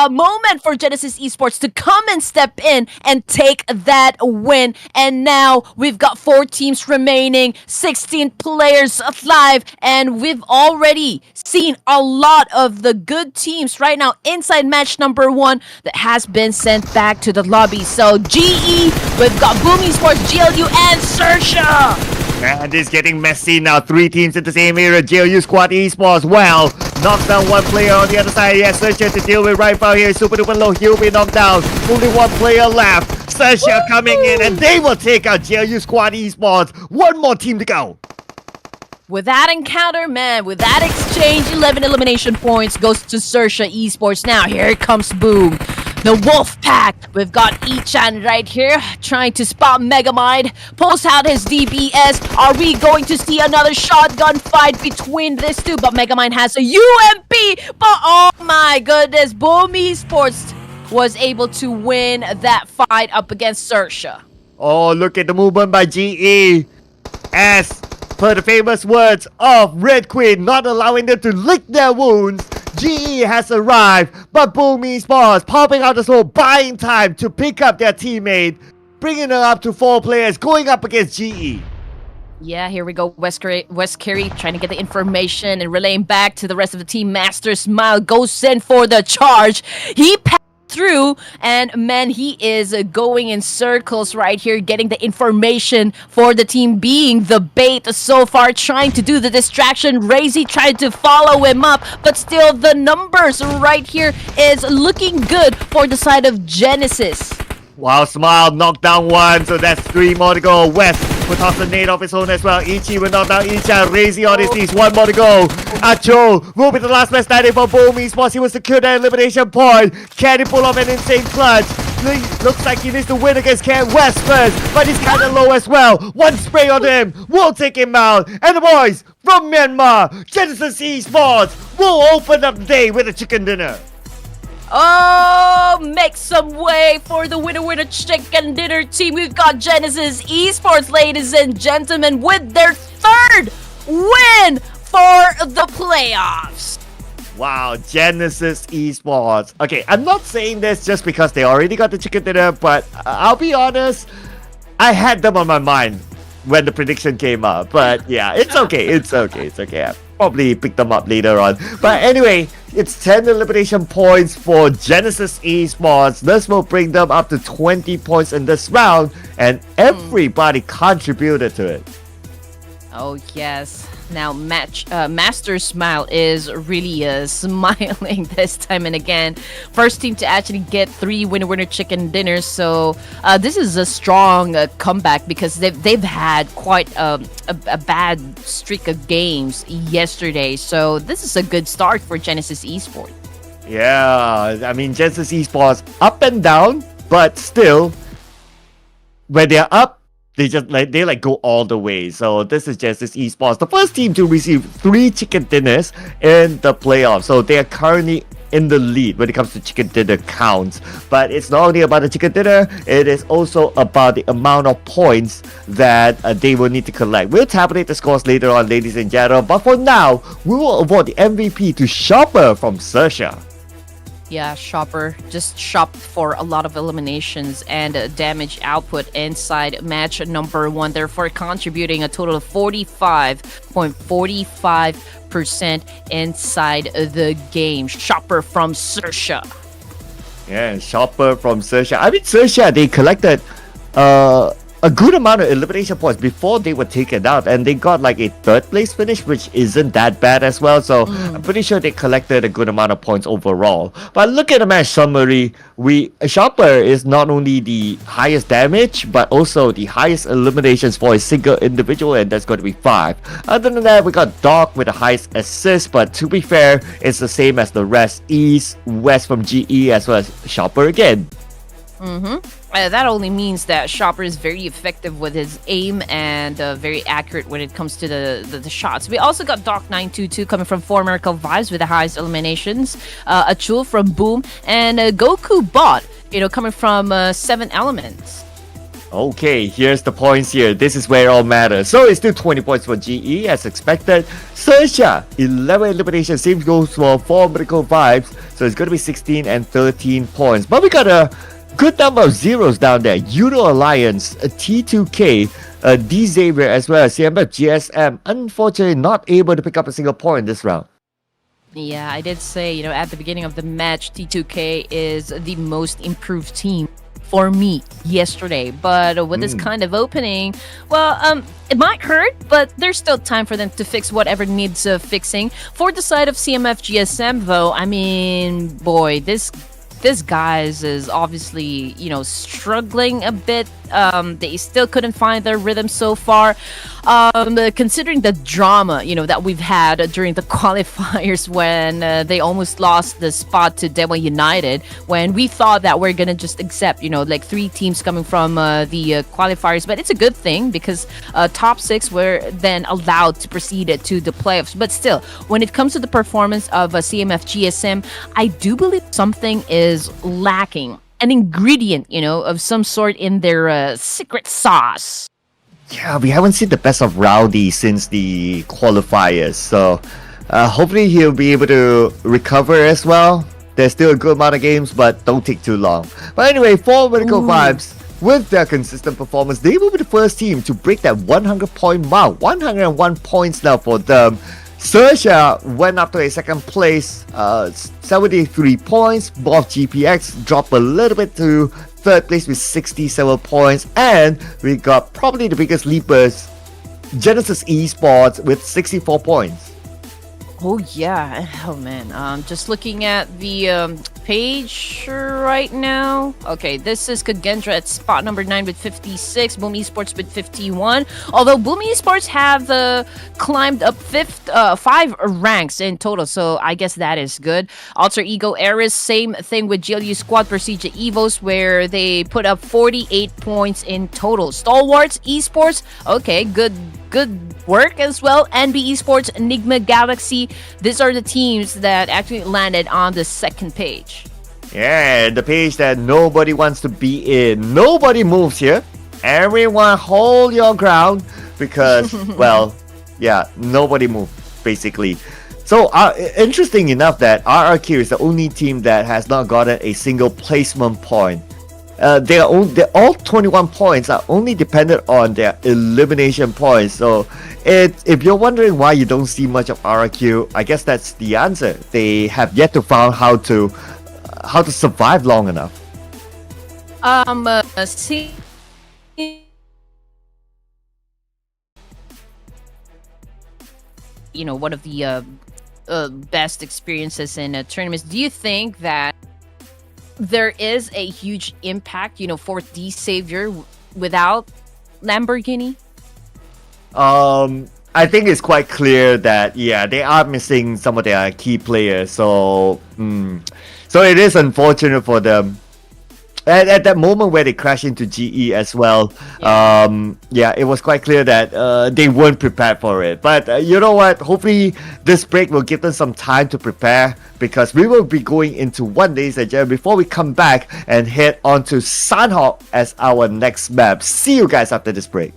[SPEAKER 1] moment for Genesis Esports to come and step in and take that win. And now we've got 4 teams remaining, 16 players alive, and we've already seen a lot of the good teams right now inside match number 1 that has been sent back to the lobby. So GE, we've got Boom Esports, GLU, and XERXIA.
[SPEAKER 2] And it's getting messy now. 3 teams in the same area. GLU Squad Esports, well, knocks down 1 player on the other side. Yes, XERXIA to deal with right now here. Super duper low. He'll be knocked down. Only 1 player left. XERXIA coming in, and they will take out GLU Squad Esports. 1 more team to go.
[SPEAKER 1] With that encounter, man, with that exchange, 11 elimination points goes to XERXIA Esports. Now, here comes Boom. The Wolf Pack. We've got Ichan right here trying to spot Megamind. Pulls out his DBS. Are we going to see another shotgun fight between these 2? But Megamind has a UMP. But oh my goodness, Boom Esports was able to win that fight up against XERXIA.
[SPEAKER 2] Oh, look at the movement by GE. As per the famous words of Red Queen, not allowing them to lick their wounds, GE has arrived, but Boom Esports popping out the smoke, buying time to pick up their teammate, bringing them up to 4 players, going up against GE.
[SPEAKER 1] Yeah, here we go. West Carey trying to get the information and relaying back to the rest of the team. Master Smile goes in for the charge. He passed through, and man, he is going in circles right here, getting the information for the team, being the bait so far, trying to do the distraction. Razy tried to follow him up, but still the numbers right here is looking good for the side of Genesis.
[SPEAKER 2] Wow, Smile knocked down 1, so that's 3 more to go. West will toss a nade off his own as well. Ichi will knock down Icha. Razy on his knees, 1 more to go. Acho will be the last man standing for Boom Esports. He will secure that elimination point. Can he pull off an insane clutch? Looks like he needs to win against Ken West first, but he's kind of low as well. 1 spray on him will take him out. And the boys from Myanmar, Genesis Esports, will open up the day with a chicken dinner.
[SPEAKER 1] Oh, make some way for the winner chicken dinner team. We've got Genesis Esports, ladies and gentlemen, with their 3rd win for the playoffs.
[SPEAKER 2] Wow, Genesis Esports. Okay, I'm not saying this just because they already got the chicken dinner, but I'll be honest, I had them on my mind when the prediction came up. But yeah, it's okay. It's okay. I probably pick them up later on. But anyway, it's 10 elimination points for Genesis Esports. This will bring them up to 20 points in this round, and everybody contributed to it.
[SPEAKER 1] Oh yes. Now Master Smile is really smiling this time and again. First team to actually get 3 winner chicken dinners. So this is a strong comeback because they've had quite a bad streak of games yesterday. So this is a good start for Genesis Esports.
[SPEAKER 2] Yeah, I mean Genesis Esports up and down, but still when they're up, they go all the way. So this is Genesis Esports, the first team to receive 3 chicken dinners in the playoffs. So they are currently in the lead when it comes to chicken dinner counts. But it's not only about the chicken dinner, it is also about the amount of points that they will need to collect. We'll tabulate the scores later on, ladies and gentlemen. But for now, we will award the MVP to Shopper from XERXIA.
[SPEAKER 1] Yeah, Shopper just shopped for a lot of eliminations and damage output inside match number 1, therefore contributing a total of 45.45% inside the game. Shopper from XERXIA.
[SPEAKER 2] Yeah, Shopper from XERXIA. I mean, XERXIA, they collected a good amount of elimination points before they were taken out, and they got like a 3rd place finish, which isn't that bad as well. So I'm pretty sure they collected a good amount of points overall. But look at the match summary. Shopper is not only the highest damage, but also the highest eliminations for a single individual, and that's going to be 5. Other than that, we got Doc with the highest assist, but to be fair, it's the same as the rest. East, West from GE, as well as Shopper again.
[SPEAKER 1] That only means that Shopper is very effective with his aim and very accurate when it comes to the shots. We also got Doc922 coming from 4 Miracle Vibes with the highest eliminations. Achul from Boom, and Goku Bot, coming from 7 Elements.
[SPEAKER 2] Okay, here's the points here. This is where it all matters. So it's still 20 points for GE as expected. XERXIA, 11 eliminations. Same goes for 4 Miracle Vibes. So it's going to be 16 and 13 points. But we got a good number of zeros down there. YOODO Alliance, a T2K, D Xavier, as well as CMFxGSM. Unfortunately, not able to pick up a single point this round.
[SPEAKER 1] Yeah, I did say, at the beginning of the match, T2K is the most improved team for me yesterday. But with this kind of opening, well, it might hurt, but there's still time for them to fix whatever needs fixing. For the side of CMFxGSM, though, I mean, boy, this guys is obviously, struggling a bit. They still couldn't find their rhythm so far. Considering the drama, that we've had during the qualifiers when they almost lost the spot to Dewa United, when we thought that we're gonna just accept, like 3 teams coming from the qualifiers. But it's a good thing because top 6 were then allowed to proceed to the playoffs. But still, when it comes to the performance of CMFgSM, I do believe something is lacking. An ingredient, of some sort in their secret sauce.
[SPEAKER 2] yeah, we haven't seen the best of Rowdy since the qualifiers. So hopefully he'll be able to recover as well. There's still a good amount of games, but don't take too long. But anyway, for Medical Vibes, with their consistent performance, they will be the first team to break that 100-point mark. 101 points now for them. XERXIA went up to a second place, 73 points. Both GPX dropped a little bit to third place with 67 points. And we got probably the biggest leapers, Genesis Esports, with 64 points.
[SPEAKER 1] Oh yeah, oh man. Just looking at the page right now. Okay, this is Kagendra at spot number 9 with 56. Boom Esports with 51. Although Boom Esports have climbed up 5 ranks in total, so I guess that is good. Alter Ego Eris, same thing with GLU Squad PERSIJA EVOS, where they put up 48 points in total. Stalwarts Esports, okay, good work as well. NB Esports, NIGMA, Galaxy, these are the teams that actually landed on the second page.
[SPEAKER 2] Yeah, the page that nobody wants to be in. Nobody moves here. Everyone hold your ground because, well, yeah, nobody moves, basically. So, interesting enough that RRQ is the only team that has not gotten a single placement point. All 21 points are only dependent on their elimination points. So if you're wondering why you don't see much of RRQ, I guess that's the answer. They have yet to find how to survive long enough.
[SPEAKER 1] See, you know, one of the best experiences in tournaments. Do you think that there is a huge impact, you know, for the Savior without Lamborghini?
[SPEAKER 2] I think it's quite clear that, yeah, they are missing some of their key players. So, so it is unfortunate for them. At that moment where they crashed into GE as well, yeah, it was quite clear that they weren't prepared for it. But you know what? Hopefully this break will give them some time to prepare, because we will be going into one day before we come back and head on to SANHOK as our next map. See you guys after this break.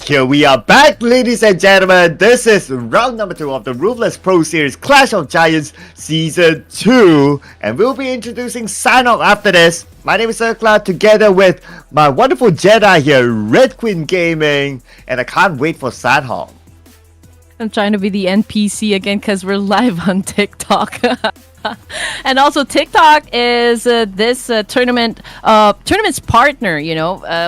[SPEAKER 2] Here we are back, ladies and gentlemen. This is round number 2 of the Ruthless Pro Series Clash of Giants Season 2. And we'll be introducing SANHOK after this. My name is XERXIA, together with my wonderful Jedi here, Red Queen Gaming. And I can't wait for SANHOK.
[SPEAKER 1] I'm trying to be the NPC again because we're live on TikTok. And also TikTok is this tournament's partner,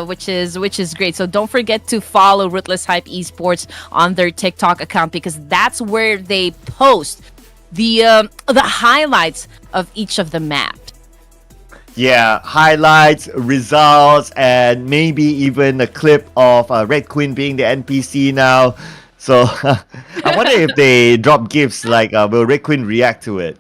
[SPEAKER 1] which is great. So don't forget to follow Ruthless Hype Esports on their TikTok account because that's where they post the highlights of each of the maps.
[SPEAKER 2] Yeah, highlights, results, and maybe even a clip of Red Queen being the NPC now. So I wonder if they drop gifts like will Red Queen react to it?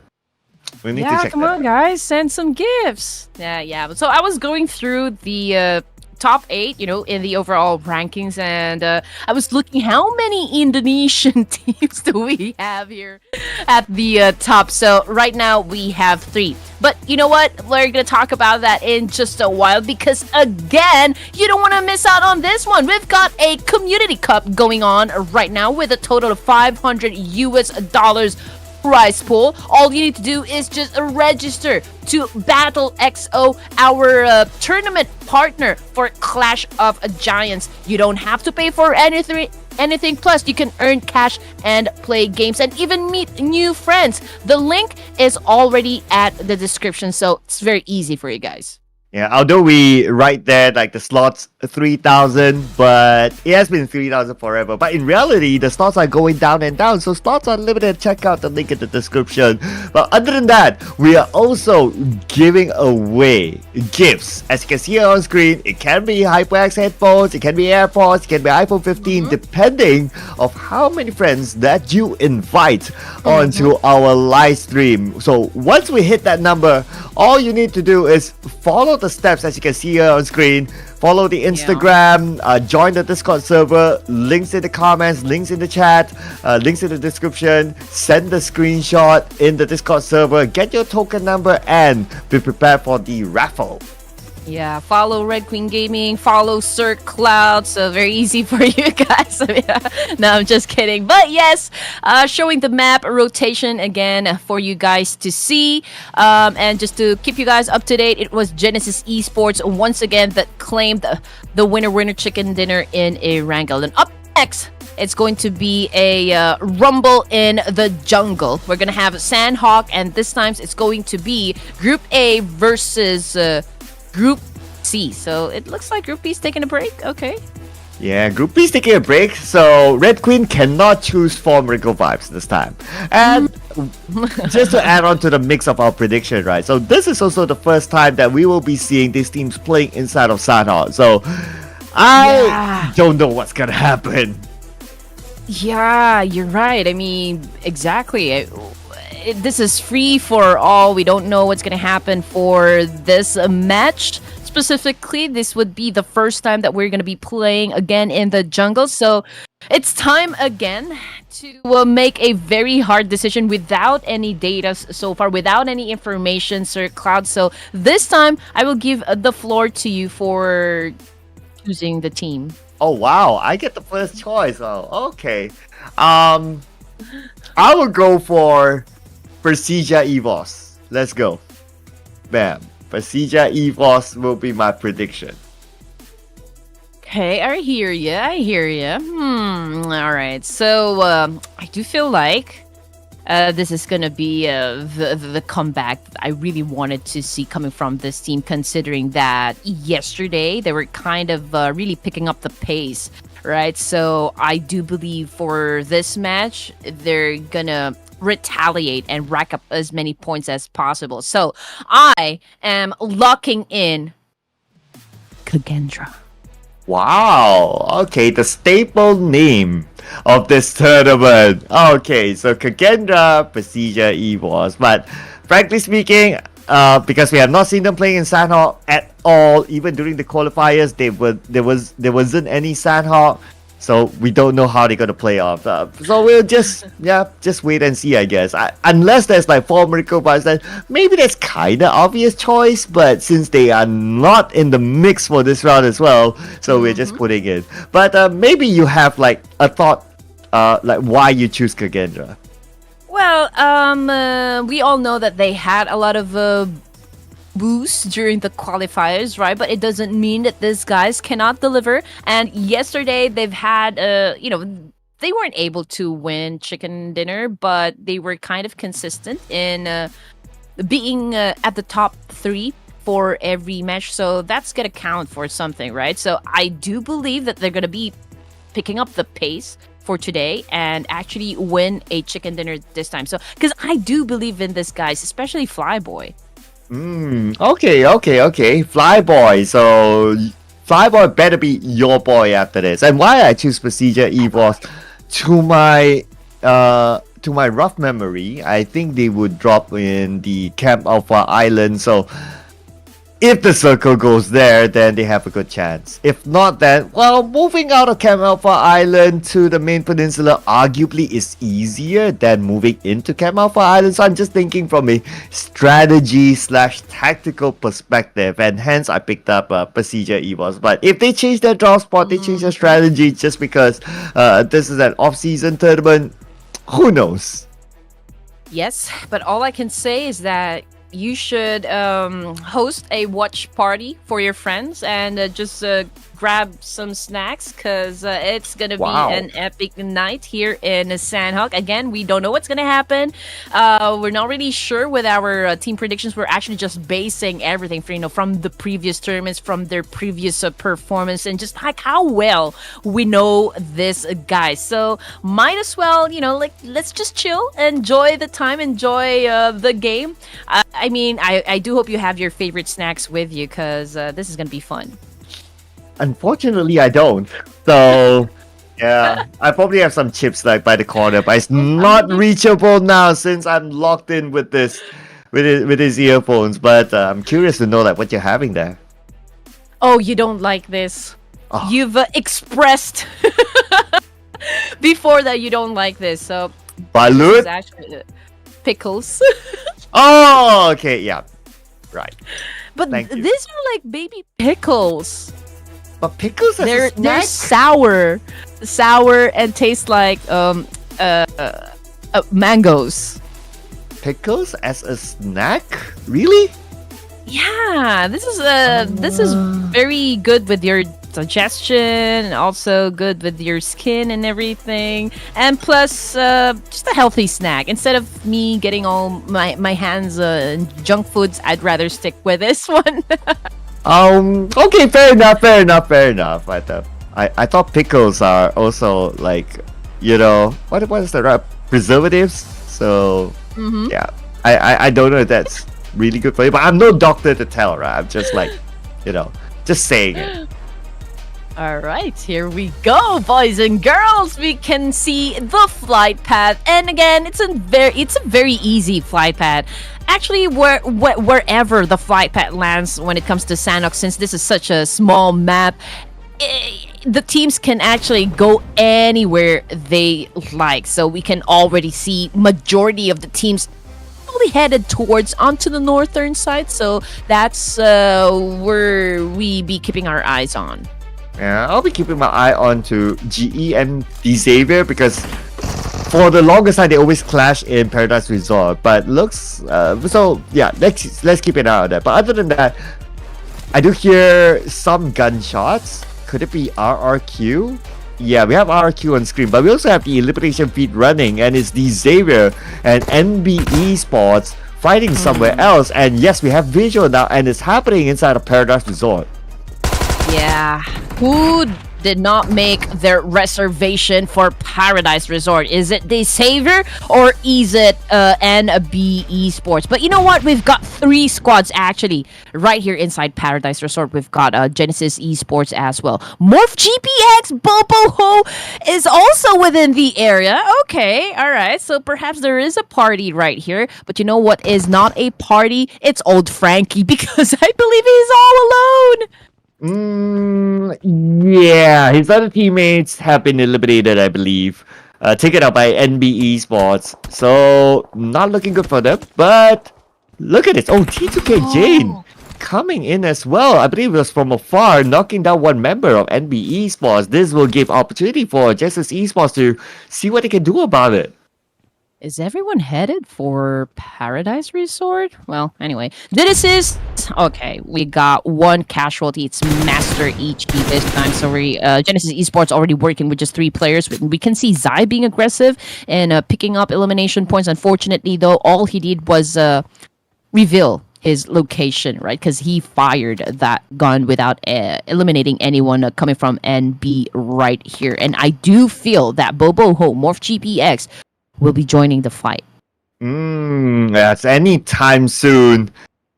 [SPEAKER 2] We need to check
[SPEAKER 1] Come
[SPEAKER 2] that
[SPEAKER 1] on,
[SPEAKER 2] out.
[SPEAKER 1] guys, send some gifts. Yeah. So I was going through the top 8, in the overall rankings, and I was looking how many Indonesian teams do we have here at the top. So right now we have 3. But you know what? We're gonna talk about that in just a while because again, you don't want to miss out on this one. We've got a community cup going on right now with a total of $500 prize pool. All you need to do is just register to Battle XO, our tournament partner for Clash of Giants. You don't have to pay for anything. Plus, you can earn cash and play games and even meet new friends. The link is already at the description, so it's very easy for you guys.
[SPEAKER 2] Yeah, although we write there like the slots 3,000, but it has been 3,000 forever. But in reality, the slots are going down and down. So slots are limited. Check out the link in the description. But other than that, we are also giving away gifts. As you can see on screen, it can be HyperX headphones, it can be AirPods, it can be iPhone 15, depending of how many friends that you invite onto our live stream. So once we hit that number, all you need to do is follow the steps as you can see here on screen. Follow the Instagram, join the Discord server, links in the comments, links in the chat, links in the description. Send the screenshot in the Discord server, get your token number, and be prepared for the raffle.
[SPEAKER 1] Yeah, follow Red Queen Gaming, follow Sir Cloud, so very easy for you guys. No, I'm just kidding. But yes, showing the map rotation again for you guys to see. And just to keep you guys up to date, it was Genesis Esports once again that claimed the winner chicken dinner in ERANGEL. And up next, it's going to be a rumble in the jungle. We're going to have SANHOK, and this time it's going to be Group A versus Group C. So it looks like Group B is taking a break. Okay.
[SPEAKER 2] Yeah, Group B is taking a break, so Red Queen cannot choose for Miracle Vibes this time. And just to add on to the mix of our prediction, right? So this is also the first time that we will be seeing these teams playing inside of SANHOK. So I don't know what's gonna happen.
[SPEAKER 1] Yeah, you're right. I mean, exactly. This is free for all. We don't know what's going to happen for this match specifically. This would be the first time that we're going to be playing again in the jungle. So it's time again to make a very hard decision without any data so far, without any information, Sir Cloud. So this time I will give the floor to you for choosing the team.
[SPEAKER 2] Oh wow, I get the first choice. Oh, okay. I will go for PERSIJA EVOS. Let's go. Bam. PERSIJA EVOS will be my prediction.
[SPEAKER 1] Okay, I hear you. All right. So I do feel like this is gonna be the comeback that I really wanted to see coming from this team, considering that yesterday they were kind of really picking up the pace, right? So I do believe for this match they're gonna retaliate and rack up as many points as possible. So I am locking in Kagendra.
[SPEAKER 2] Wow. Okay, the staple name of this tournament. Okay, so Kagendra, PERSIJA, EVOS. But frankly speaking, because we have not seen them playing in SANHOK at all, even during the qualifiers, there wasn't any SANHOK. So we don't know how they're gonna play off. So we'll just wait and see, I guess. Unless there's like 4 Miracle Vibes, then maybe that's kinda obvious choice. But since they are not in the mix for this round as well, so we're just putting it. But maybe you have like a thought, like why you choose Kagendra.
[SPEAKER 1] Well, we all know that they had a lot of boost during the qualifiers, right? But it doesn't mean that these guys cannot deliver. And yesterday they've had they weren't able to win chicken dinner, but they were kind of consistent in being at the top 3 for every match. So that's gonna count for something, right? So I do believe that they're gonna be picking up the pace for today and actually win a chicken dinner this time. So because I do believe in this, guys, especially Flyboy.
[SPEAKER 2] Okay. Flyboy. So Flyboy better be your boy after this. And why I choose PERSIJA EVOS to my rough memory, I think they would drop in the Camp Alpha Island. So if the circle goes there, then they have a good chance. If not, then, well, moving out of Camp Alpha Island to the main peninsula arguably is easier than moving into Camp Alpha Island. So I'm just thinking from a strategy/tactical perspective, and hence I picked up PERSIJA EVOS. But if they change their draw spot, they change their strategy just because this is an off-season tournament, who knows?
[SPEAKER 1] Yes, but all I can say is that you should host a watch party for your friends and just grab some snacks, because it's gonna be an epic night here in SANHOK. Again, we don't know what's gonna happen. We're not really sure with our team predictions. We're actually just basing everything from the previous tournaments, from their previous performance, and just like how well we know this guys. So might as well, let's just chill, enjoy the time, enjoy the game. I mean, I do hope you have your favorite snacks with you, because this is gonna be fun.
[SPEAKER 2] Unfortunately, I don't. So, yeah, I probably have some chips like by the corner, but it's not reachable now since I'm locked in with this, with his earphones. But I'm curious to know like what you're having there.
[SPEAKER 1] Oh, you don't like this? Oh. You've expressed before that you don't like this. So,
[SPEAKER 2] Balut?
[SPEAKER 1] This is actually pickles.
[SPEAKER 2] Oh, okay, yeah, right.
[SPEAKER 1] But these are like baby pickles.
[SPEAKER 2] But pickles as a snack?
[SPEAKER 1] They're sour and taste like mangoes.
[SPEAKER 2] Pickles as a snack? Really?
[SPEAKER 1] Yeah, this is very good with your digestion, and also good with your skin and everything. And plus, just a healthy snack. Instead of me getting all my hands in junk foods, I'd rather stick with this one.
[SPEAKER 2] Okay, fair enough. I thought pickles are also like, what is the right preservatives? So yeah, I don't know if that's really good for you, but I'm no doctor to tell, right? I'm just like, just saying it.
[SPEAKER 1] All right, here we go, boys and girls. We can see the flight path, and again, it's a very easy flight path. Actually, wherever the flight path lands when it comes to SANHOK, since this is such a small map, the teams can actually go anywhere they like. So we can already see majority of the teams probably headed towards onto the northern side. So that's where we be keeping our eyes on.
[SPEAKER 2] Yeah, I'll be keeping my eye on to GE and the Xavier, because for the longest time they always clash in Paradise Resort. But looks so yeah, let's keep an eye on that. But other than that, I do hear some gunshots. Could it be RRQ? Yeah, we have RRQ on screen, but we also have the elimination feed running, and it's the Xavier and NB Esports fighting somewhere else. And yes, we have visual now, and it's happening inside of Paradise Resort.
[SPEAKER 1] Yeah, who did not make their reservation for Paradise Resort? Is it the Savior or is it NB Esports? But you know what? We've got 3 squads actually right here inside Paradise Resort. We've got Genesis Esports as well. Morph GPX Bobo Ho is also within the area. Okay, all right. So perhaps there is a party right here. But you know what is not a party? It's old Frankie, because I believe he's all alone.
[SPEAKER 2] Yeah, his other teammates have been eliminated, I believe. Taken out by NB Esports. So, not looking good for them. But, look at this. Oh, T2K Jane coming in as well. I believe it was from afar, knocking down one member of NB Esports. This will give opportunity for Genesis Esports to see what they can do about it.
[SPEAKER 1] Is everyone headed for Paradise Resort? Well, anyway, this is okay. We got one casualty. It's Master HE this time. So Genesis Esports already working with just 3 players. We can see Zai being aggressive and picking up elimination points. Unfortunately, though, all he did was reveal his location, right? Because he fired that gun without eliminating anyone coming from NB right here. And I do feel that Bobo Ho, Morph GPX, will be joining the fight.
[SPEAKER 2] That's anytime soon.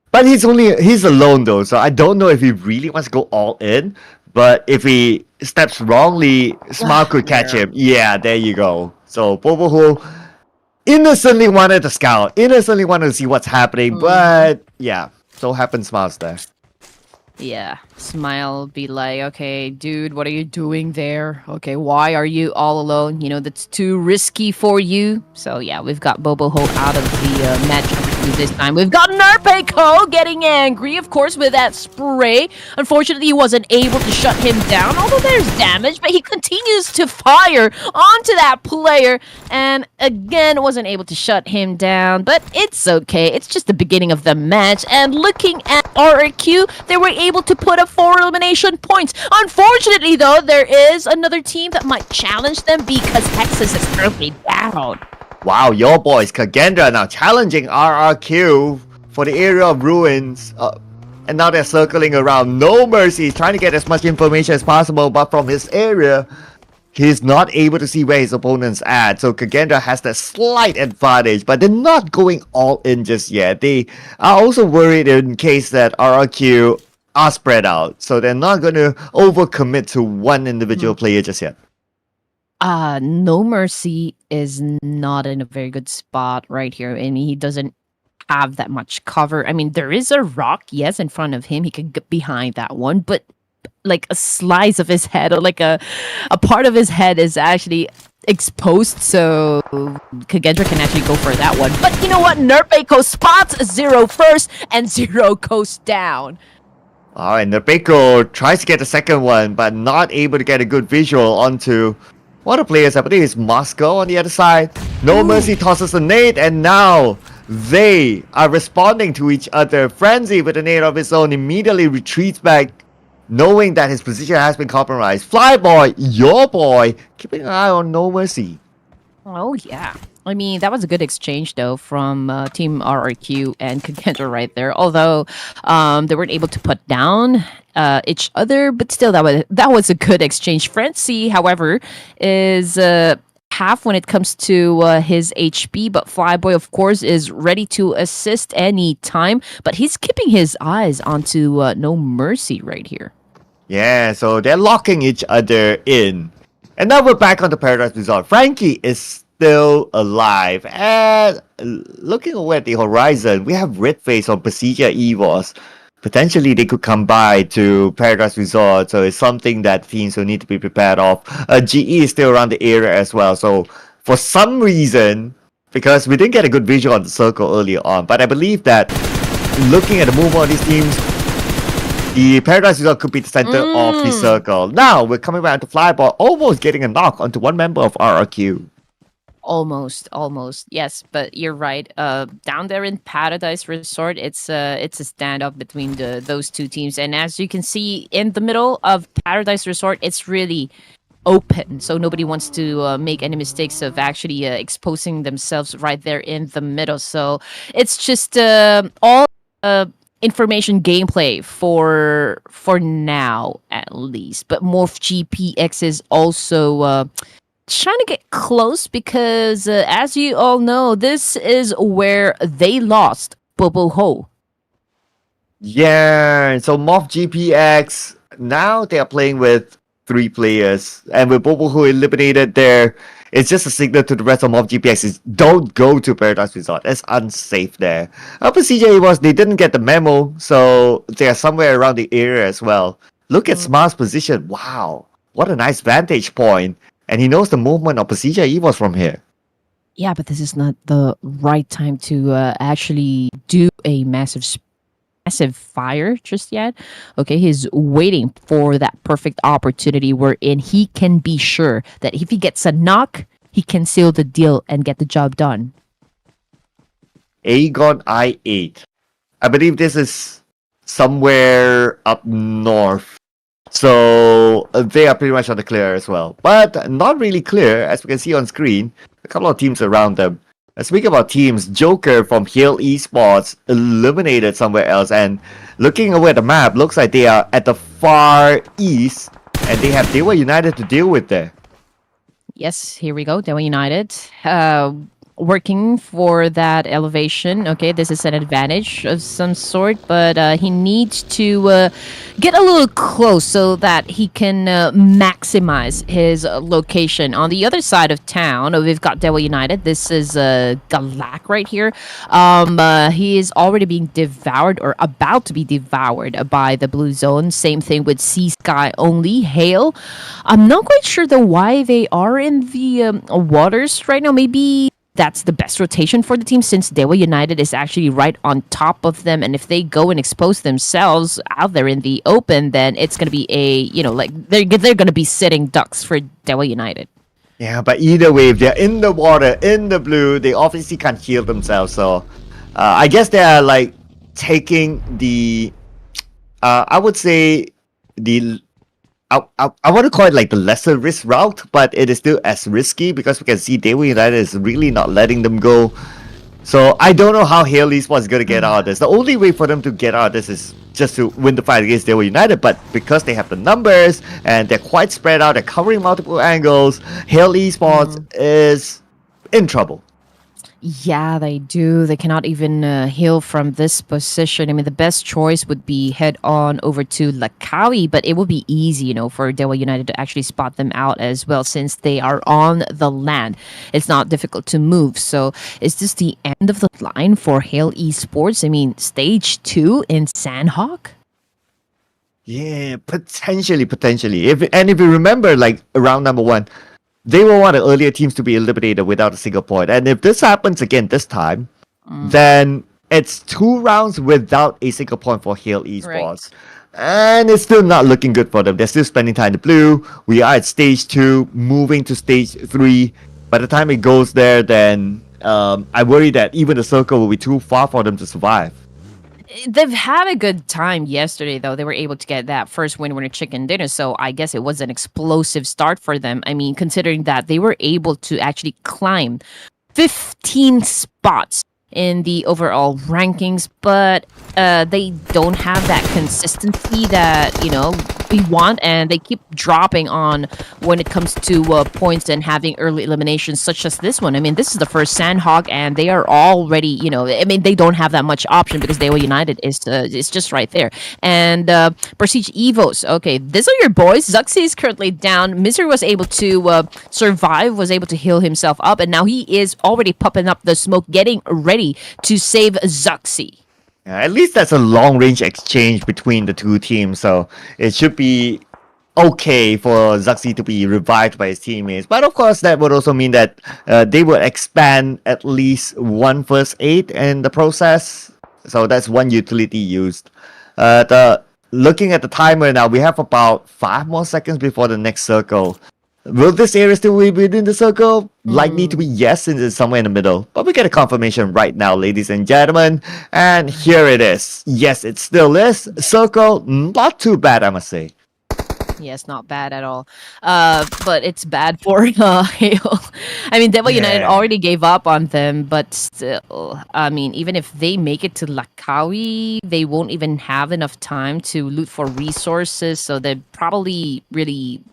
[SPEAKER 2] But he's alone though, so I don't know if he really wants to go all in. But if he steps wrongly, Smile could catch him. Yeah, there you go. So Boboho innocently wanted to scout, innocently wanted to see what's happening, but yeah, so happens Smile's there.
[SPEAKER 1] Yeah, Smile be like, okay, dude, what are you doing there? Okay, why are you all alone? You know, that's too risky for you. So yeah, we've got Boboho out of the match this time. We've got Nerpeco getting angry, of course, with that spray. Unfortunately, he wasn't able to shut him down, although there's damage, but he continues to fire onto that player, and again, wasn't able to shut him down, but it's okay. It's just the beginning of the match, and looking at RRQ, they were able to put up 4 elimination points. Unfortunately, though, there is another team that might challenge them because Texas is currently down.
[SPEAKER 2] Wow, your boys, Kagendra, now challenging RRQ for the area of ruins. And now they're circling around. No Mercy, trying to get as much information as possible, but from his area, he's not able to see where his opponent's at. So Kagendra has that slight advantage, but they're not going all in just yet. They are also worried in case that RRQ are spread out. So they're not going to overcommit to one individual player just yet.
[SPEAKER 1] No Mercy is not in a very good spot right here, and he doesn't have that much cover. I mean, there is a rock, yes, in front of him. He could get behind that one, but like a slice of his head, or like a part of his head is actually exposed, so Kagendra can actually go for that one. But you know what? Nerpeco spots Zero first, and Zero goes down.
[SPEAKER 2] Alright, Nerpeco tries to get the second one, but not able to get a good visual onto one of the players. I believe it's Moscow on the other side. No Mercy tosses a nade, and now they are responding to each other. Frenzy, with a nade of his own, immediately retreats back, knowing that his position has been compromised. Flyboy, your boy, keeping an eye on No Mercy.
[SPEAKER 1] Oh, yeah. I mean, that was a good exchange, though, from Team RRQ and Kagendra right there. Although they weren't able to put down each other, but still, that was a good exchange. Frenzy, however, is half when it comes to his HP, but Flyboy, of course, is ready to assist any time. But he's keeping his eyes onto No Mercy right here.
[SPEAKER 2] Yeah, so they're locking each other in. And now we're back on the Paradise Resort. Frankie is still alive. And looking away at the horizon, we have Red Face on PERSIJA EVOS. Potentially they could come by to Paradise Resort, so it's something that teams will need to be prepared of. GE is still around the area as well, so for some reason, because we didn't get a good visual on the circle earlier on, but I believe that looking at the movement of these teams, the Paradise Resort could be the center of the circle. Now we're coming back to Flyball, almost getting a knock onto one member of RRQ.
[SPEAKER 1] Almost, yes, but you're right. Down there in Paradise Resort, it's a standoff between those two teams, and as you can see in the middle of Paradise Resort, it's really open, so nobody wants to make any mistakes of actually exposing themselves right there in the middle. So it's just all information gameplay for now at least. But Morph GPX is also trying to get close because as you all know, this is where they lost Bobo Ho.
[SPEAKER 2] Yeah, so Morph GPX, now they are playing with 3 players, and with Bobo Ho eliminated there, it's just a signal to the rest of Morph GPX is don't go to Paradise Resort. It's unsafe there. PERSIJA was they didn't get the memo, so they are somewhere around the area as well. Look at Smile's position. Wow, what a nice vantage point. And he knows the movement of PERSIJA EVOS from here.
[SPEAKER 1] Yeah, but this is not the right time to actually do a massive fire just yet. Okay, he's waiting for that perfect opportunity wherein he can be sure that if he gets a knock, he can seal the deal and get the job done.
[SPEAKER 2] AGONxI8. I believe this is somewhere up north. So they are pretty much on the clear as well. But not really clear, as we can see on screen. A couple of teams around them. Speaking about teams, Joker from Hill Esports eliminated somewhere else. And looking over at the map, looks like they are at the far east. And they have Dewa United to deal with there.
[SPEAKER 1] Yes, here we go. Dewa United. Working for that elevation. Okay, this is an advantage of some sort, but he needs to get a little close so that he can maximize his location. On the other side of town, we've got Dewa United. This is Galak right here. He is already being devoured or about to be devoured by the blue zone. Same thing with Sea Sky only. Hail. I'm not quite sure though why they are in the waters right now. Maybe that's the best rotation for the team since Dewa United is actually right on top of them. And if they go and expose themselves out there in the open, then it's going to be they're going to be sitting ducks for Dewa United.
[SPEAKER 2] Yeah, but either way, if they're in the water, in the blue, they obviously can't heal themselves. So I guess they're like taking the, I would say the, I want to call it like the lesser risk route, but it is still as risky because we can see Dewa United is really not letting them go. So I don't know how Hale Esports is going to get out of this. The only way for them to get out of this is just to win the fight against Dewa United, but because they have the numbers and they're quite spread out, they're covering multiple angles, Hale Esports is in trouble.
[SPEAKER 1] Yeah, they do. They cannot even heal from this position. I mean, the best choice would be head on over to Lakawi, but it would be easy, for Dewa United to actually spot them out as well since they are on the land. It's not difficult to move. So is this the end of the line for Hale Esports? I mean, stage 2 in SANHOK?
[SPEAKER 2] Yeah, potentially. If you remember, like around number 1, they were one of the earlier teams to be eliminated without a single point. And if this happens again this time, then it's 2 rounds without a single point for Hale Esports. Right. And it's still not looking good for them. They're still spending time in the blue. We are at stage 2, moving to stage 3. By the time it goes there, then I worry that even the circle will be too far for them to survive.
[SPEAKER 1] They've had a good time yesterday, though. They were able to get that first winner chicken dinner, so I guess it was an explosive start for them. I mean, considering that they were able to actually climb 15 spots in the overall rankings, but they don't have that consistency that we want, and they keep dropping on when it comes to points and having early eliminations such as this one. I mean, this is the first SANHOK, and they are already they don't have that much option because Dewa United is just right there. And PERSIJA EVOS, okay, these are your boys. XERXIA is currently down. Misery was able to survive, was able to heal himself up, and now he is already popping up the smoke, getting ready to save XERXIA.
[SPEAKER 2] At least that's a long-range exchange between the two teams, so it should be okay for XERXIA to be revived by his teammates. But of course, that would also mean that they would expand at least 1 first aid in the process. So that's 1 utility used. Looking at the timer now, we have about 5 more seconds before the next circle. Will this area still be within the circle? Likely to be yes, since it's somewhere in the middle. But we get a confirmation right now, ladies and gentlemen. And here it is. Yes, it still is. Circle, not too bad, I must say.
[SPEAKER 1] Yes, not bad at all. But it's bad for Hale. I mean, Dewa United already gave up on them, but still, I mean, even if they make it to Lakawi, they won't even have enough time to loot for resources, so they'd probably really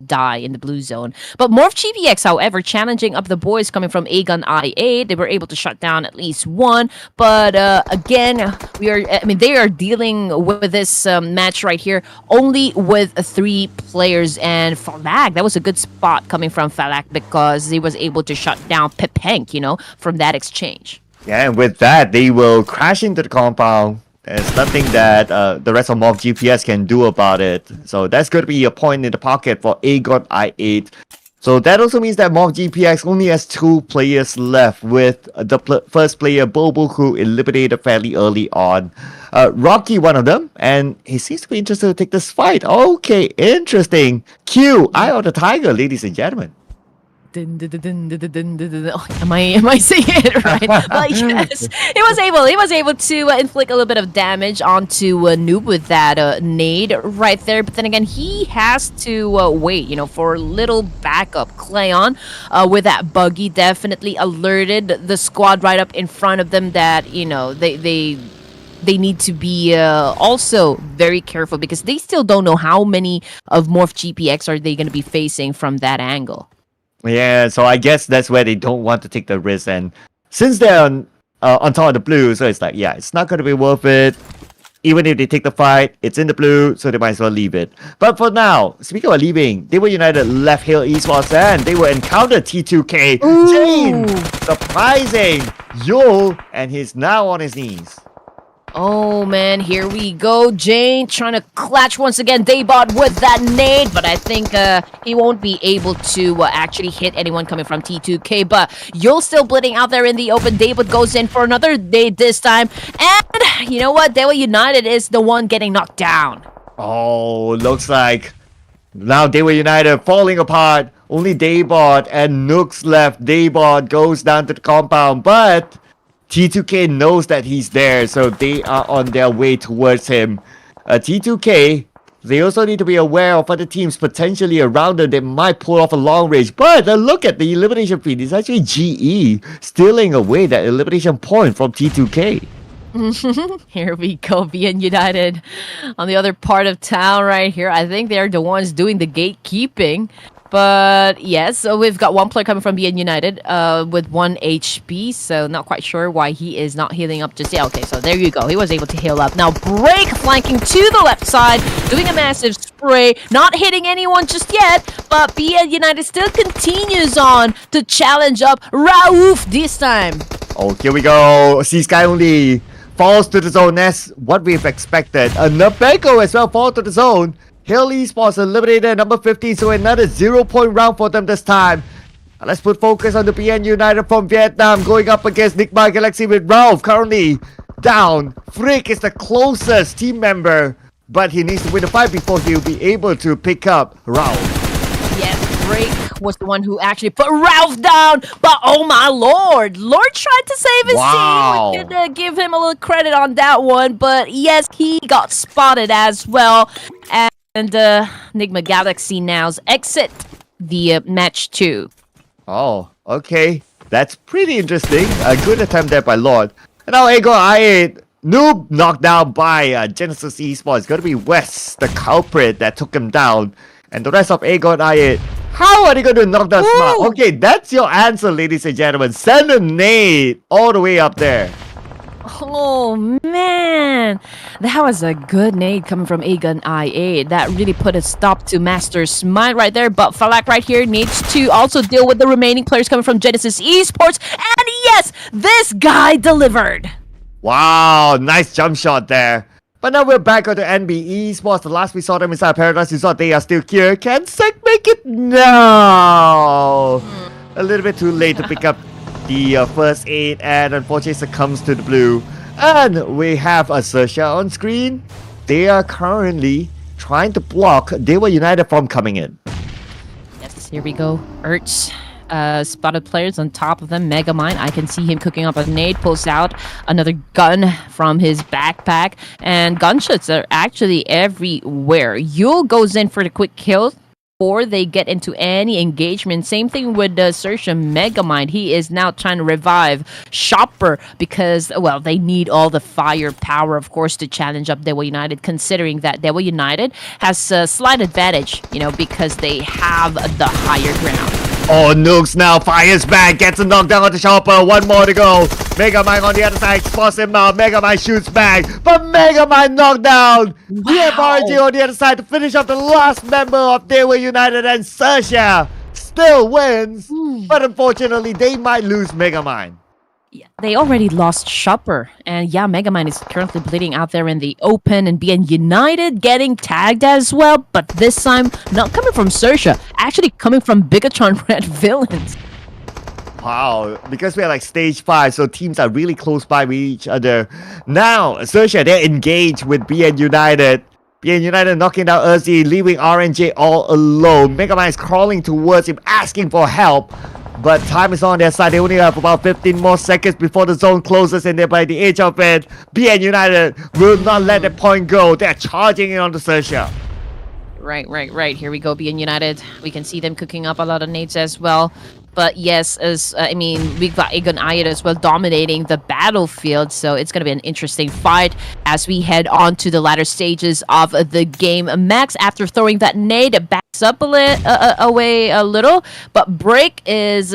[SPEAKER 1] die in the blue zone. But MorphGPX, however, challenging up the boys coming from AGONxI8. They were able to shut down at least 1. But again, they are dealing with this match right here only with 3 players. And Falak, that was a good spot coming from Falak because he was able to shut down Pepenk, from that exchange.
[SPEAKER 2] Yeah, and with that, they will crash into the compound. There's nothing that the rest of MorphGPX can do about it. So that's going to be a point in the pocket for AGONxI8. So that also means that MorphGPX only has 2 players left, with the first player, Bobo, who eliminated fairly early on. Rocky, one of them, and he seems to be interested to take this fight. Okay, interesting. Q, Eye of the Tiger, ladies and gentlemen.
[SPEAKER 1] Am I saying it right? But yes, he was able to inflict a little bit of damage onto Noob with that nade right there. But then again, he has to wait, for a little backup. Cleon with that buggy definitely alerted the squad right up in front of them that they need to be also very careful because they still don't know how many of Morph GPX are they going to be facing from that angle.
[SPEAKER 2] Yeah, so I guess that's where they don't want to take the risk. And since they're on top of the blue, so it's like, yeah, it's not going to be worth it. Even if they take the fight, it's in the blue, so they might as well leave it. But for now, speaking of leaving, they were United left Hill Esports and they will encounter T2K. Jane, surprising Yul, and he's now on his knees.
[SPEAKER 1] Oh man, here we go. Jane trying to clutch once again Daybot with that nade, but I think he won't be able to actually hit anyone coming from T2K. But you're still bleeding out there in the open. Daybot goes in for another nade this time. And you know what? Devil United is the one getting knocked down.
[SPEAKER 2] Oh, looks like now Devil United falling apart. Only Daybot and Nooks left. Daybot goes down to the compound, but T2K knows that he's there, so they are on their way towards him. T2K, they also need to be aware of other teams potentially around them that might pull off a long range. But look at the elimination feed. It's actually GE stealing away that elimination point from T2K.
[SPEAKER 1] Here we go, BN United on the other part of town right here. I think they're the ones doing the gatekeeping. But yes, so we've got one player coming from BN United with 1 HP, so not quite sure why he is not healing up just yet. Okay, so there you go. He was able to heal up. Now Break flanking to the left side, doing a massive spray, not hitting anyone just yet, but BN United still continues on to challenge up Raouf this time.
[SPEAKER 2] Oh, here we go. C-Sky only falls to the zone as what we've expected. Nabeco as well falls to the zone. Hill Esports eliminated number 15, so another 0-point round for them this time. Let's put focus on the BN United from Vietnam going up against NIGMA Galaxy with Ralph currently down. Frick is the closest team member, but he needs to win the fight before he'll be able to pick up Ralph.
[SPEAKER 1] Yes, Frick was the one who actually put Ralph down, but oh my lord, Lord tried to save his team. We could give him a little credit on that one, but yes, he got spotted as well. And NIGMA Galaxy now's exit the match 2.
[SPEAKER 2] Oh, okay. That's pretty interesting. A good attempt there by Lord. And now AGONxI8 Noob knocked down by Genesis Esports. It's going to be West, the culprit that took him down. And the rest of AGONxI8, how are they going to knock down Smart? Okay, that's your answer, ladies and gentlemen. Send a nade all the way up there.
[SPEAKER 1] Oh man, that was a good nade coming from AGONxI8. That really put a stop to Master Smite right there. But Falak right here needs to also deal with the remaining players coming from Genesis Esports. And yes, this guy delivered.
[SPEAKER 2] Wow, nice jump shot there. But now we're back on the NB Esports. The last we saw them inside Paradise Resort, they are still here. Can Sek make it? No. A little bit too late to pick up the first aid, and unfortunately succumbs to the blue. And we have XERXIA on screen. They are currently trying to block Devil United from coming in.
[SPEAKER 1] Yes, here we go. Ertz spotted players on top of them. Megamind, I can see him cooking up a nade, pulls out another gun from his backpack, and gunshots are actually everywhere. Yul goes in for the quick kill before they get into any engagement. Same thing with XERXIA Megamind. He is now trying to revive Chopper because, well, they need all the firepower, of course, to challenge up Devil United, considering that Devil United has a slight advantage, because they have the higher ground.
[SPEAKER 2] Oh, Nooks now fires back, gets a knockdown on the Chopper. One more to go. Megamind on the other side, spots him now. Megamind shoots back, but Megamind knocked down. We have RG on the other side to finish up the last member of Devil United, and XERXIA still wins. But unfortunately, they might lose Megamind.
[SPEAKER 1] Yeah, they already lost Chopper, and yeah, Megamind is currently bleeding out there in the open, and BN United getting tagged as well, but this time not coming from XERXIA, actually coming from BIGETRON Red Villains.
[SPEAKER 2] Wow, because we're like stage 5, so teams are really close by with each other. Now, XERXIA, they're engaged with BN United. BN United knocking down ERXIA, leaving RNJ all alone. Megamind is crawling towards him, asking for help. But time is on their side. They only have about 15 more seconds before the zone closes, and they're by the edge of it. BN United will not let the point go. They're charging in on the XERXIA.
[SPEAKER 1] Right. Here we go, being United. We can see them cooking up a lot of nades as well. But yes, as we've got AGONxI8 as well dominating the battlefield, so it's going to be an interesting fight as we head on to the latter stages of the game. Max, after throwing that nade, backs up away a little, but Break is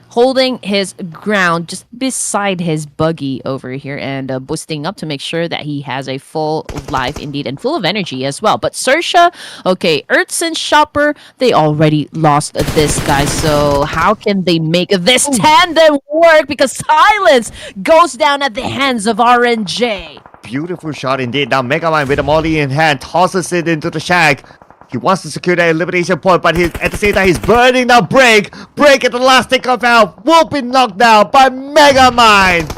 [SPEAKER 1] holding his ground just beside his buggy over here and boosting up to make sure that he has a full life indeed and full of energy as well. But XERXIA, okay, Ertz and Shopper, they already lost this guy, so how can they make this tandem work? Because Silence goes down at the hands of RNJ.
[SPEAKER 2] Beautiful shot indeed. Now Megamind with a molly in hand tosses it into the shack. He wants to secure that elimination point, but at the same time, he's burning now. Break at the last tick of health. Will be knocked down by Megamind.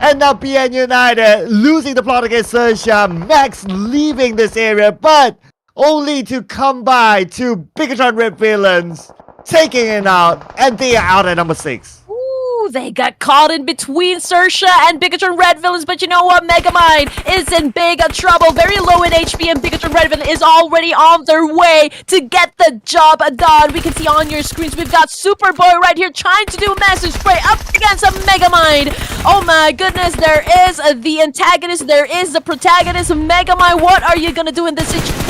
[SPEAKER 2] And now BN United losing the plot against XERXIA. Max leaving this area, but only to come by to BIGETRON Red Villains, taking it out, and they are out at number 6.
[SPEAKER 1] They got caught in between XERXIA and BIGETRON Red Villains, but you know what? Megamind is in big trouble. Very low in HP, and BIGETRON Red Villain is already on their way to get the job done. We can see on your screens, we've got Superboy right here trying to do a massive spray up against a Megamind. Oh my goodness, there is the antagonist, there is the protagonist. Megamind, what are you gonna do in this situation?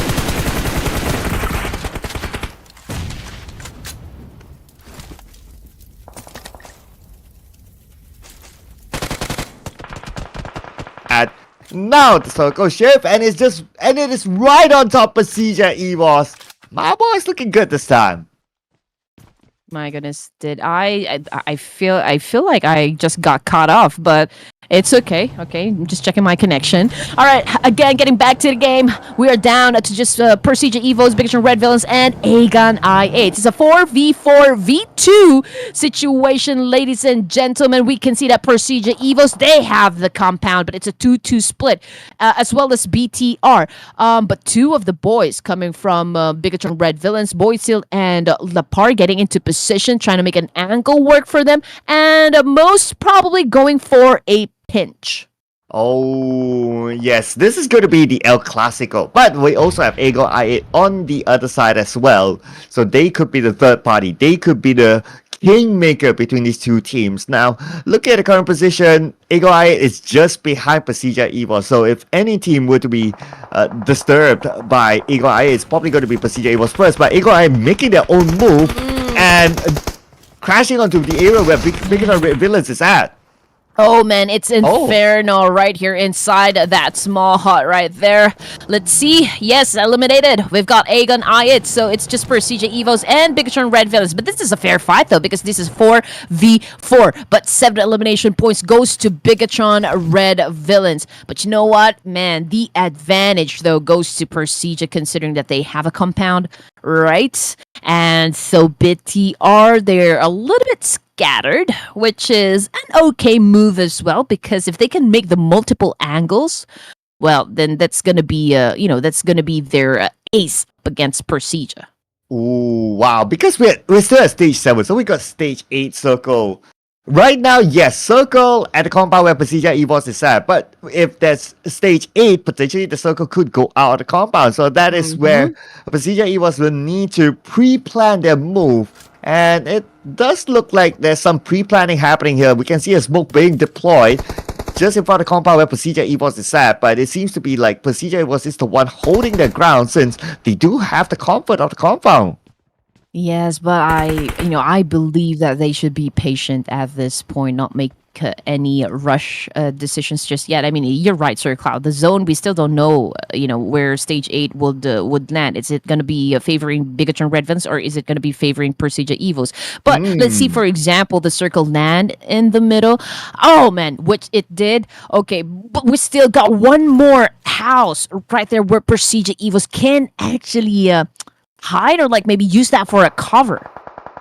[SPEAKER 2] Now the circle shift, and it is right on top of PERSIJA EVOS. My boy's looking good this time.
[SPEAKER 1] My goodness, did I feel like I just got caught off, but it's okay. I'm just checking my connection. All right, again, getting back to the game. We are down to just PERSIJA EVOS, BIGETRON Red Villains, and AGONxI8. It's a 4v4v2 situation, ladies and gentlemen. We can see that PERSIJA EVOS, they have the compound, but it's a 2-2 split, as well as BTR. But two of the boys coming from BIGETRON Red Villains, Boysil and Lapar, getting into position, trying to make an angle work for them, and most probably going for a pinch.
[SPEAKER 2] Oh, yes. This is going to be the El Clasico. But we also have AGONxI8 on the other side as well. So they could be the third party. They could be the kingmaker between these two teams. Now, look at the current position. AGONxI8 is just behind PERSIJA EVOS. So if any team were to be disturbed by AGONxI8, it's probably going to be PERSIJA EVOS first. But AGONxI8 making their own move and crashing onto the area where BIGETRON Red Villains is at.
[SPEAKER 1] Oh man, it's Inferno right here inside that small hut right there. Let's see. Yes, eliminated. We've got AGONxI8, so it's just PERSIJA EVOS and BIGETRON Red Villains. But this is a fair fight though, because this is 4v4. But 7 elimination points goes to BIGETRON Red Villains. But you know what, man? The advantage though goes to PERSIJA, considering that they have a compound, right? And so BTR, they're a little bit scattered, which is an okay move as well, because if they can make the multiple angles, well, then that's gonna be that's gonna be their ace up against PERSIJA.
[SPEAKER 2] Ooh, wow! Because we're still at stage 7, so we got stage 8 circle. Right now, yes, circle at the compound where PERSIJA EVOS is at. But if there's stage 8, potentially the circle could go out of the compound. So that is where PERSIJA EVOS will need to pre-plan their move. And it does look like there's some pre-planning happening here. We can see a smoke being deployed just in front of the compound where PERSIJA EVOS is at. But it seems to be like PERSIJA EVOS is the one holding their ground, since they do have the comfort of the compound.
[SPEAKER 1] Yes, but I believe that they should be patient at this point, not make any rush decisions just yet. I mean, you're right, Sir Cloud. The zone, we still don't know, where stage 8 would land. Is it going to be favoring BIGETRON Red Villains, or is it going to be favoring PERSIJA EVOS? But let's see, for example, the circle land in the middle. Oh man, which it did. Okay, but we still got one more house right there where PERSIJA EVOS can actually hide, or like maybe use that for a cover.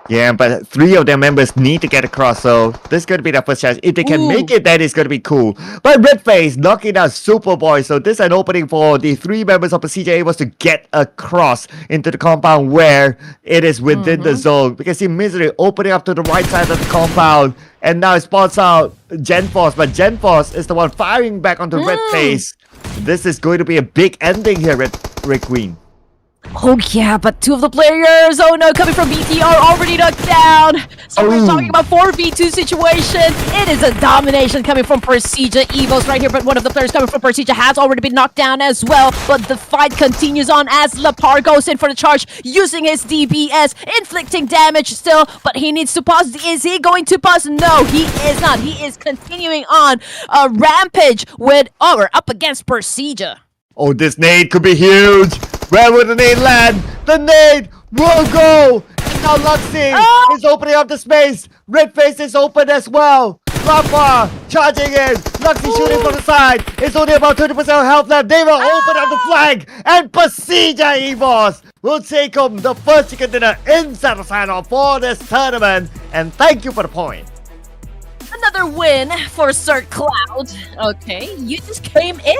[SPEAKER 2] Yeah, but 3 of their members need to get across, so this is going to be their first chance. If they can make
[SPEAKER 1] Ooh.
[SPEAKER 2] it, that is going to be cool. But Redface knocking out Superboy, so this is an opening for the 3 members of PERSIJA EVOS to get across into the compound where it is within the zone. We can see Misery opening up to the right side of the compound, and now it spots out GenForce, but GenForce is the one firing back onto Redface. This is going to be a big ending here, Red Queen.
[SPEAKER 1] Oh yeah, but 2 of the players, oh no, coming from BT are already knocked down. So we're talking about 4v2 situation. It is a domination coming from PERSIJA EVOS right here, but one of the players coming from PERSIJA has already been knocked down as well. But the fight continues on as Lapar goes in for the charge, using his DBS, inflicting damage still, but he needs to pause. Is he going to pause? No, he is not. He is continuing on a rampage with, we're up against PERSIJA.
[SPEAKER 2] Oh, this nade could be huge. Where will the nade land? The nade will go. And now Luxy is opening up the space. Redface is open as well. Rafa charging in. Luxy shooting from the side. It's only about 20% health left. They will open up the flag. And PERSIJA EVOS will take home the first chicken dinner inside the SANHOK for this tournament. And thank you for the point.
[SPEAKER 1] Another win for Sir Cloud. Okay, you just came in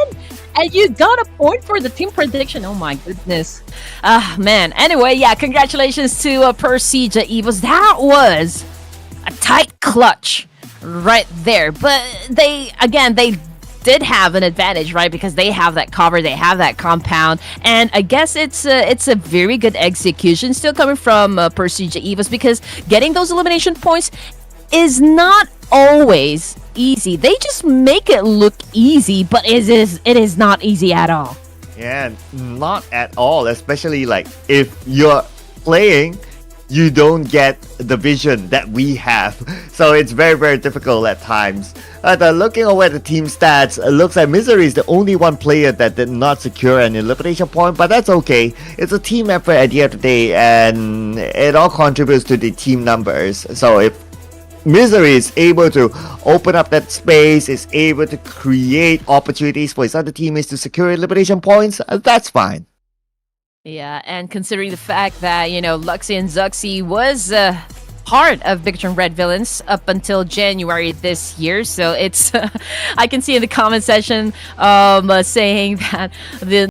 [SPEAKER 1] and you got a point for the team prediction. Oh my goodness. Man. Anyway, yeah, congratulations to PERSIJA EVOS. That was a tight clutch right there. But they did have an advantage, right? Because they have that cover, they have that compound, and I guess it's a very good execution still coming from PERSIJA EVOS, because getting those elimination points is not always easy. They just make it look easy, but it is not easy at all.
[SPEAKER 2] Yeah, not at all. Especially like if you're playing, you don't get the vision that we have. So it's very, very difficult at times. Looking over at the team stats, it looks like Misery is the only one player that did not secure an elimination point, but that's okay. It's a team effort at the end of the day, and it all contributes to the team numbers. So if Misery is able to open up that space, is able to create opportunities for his other teammates to secure elimination points, that's fine.
[SPEAKER 1] Yeah, and considering the fact that, Luxy and Zuxi was part of BIGETRON Red Villains up until January this year, so it's I can see in the comment section saying that the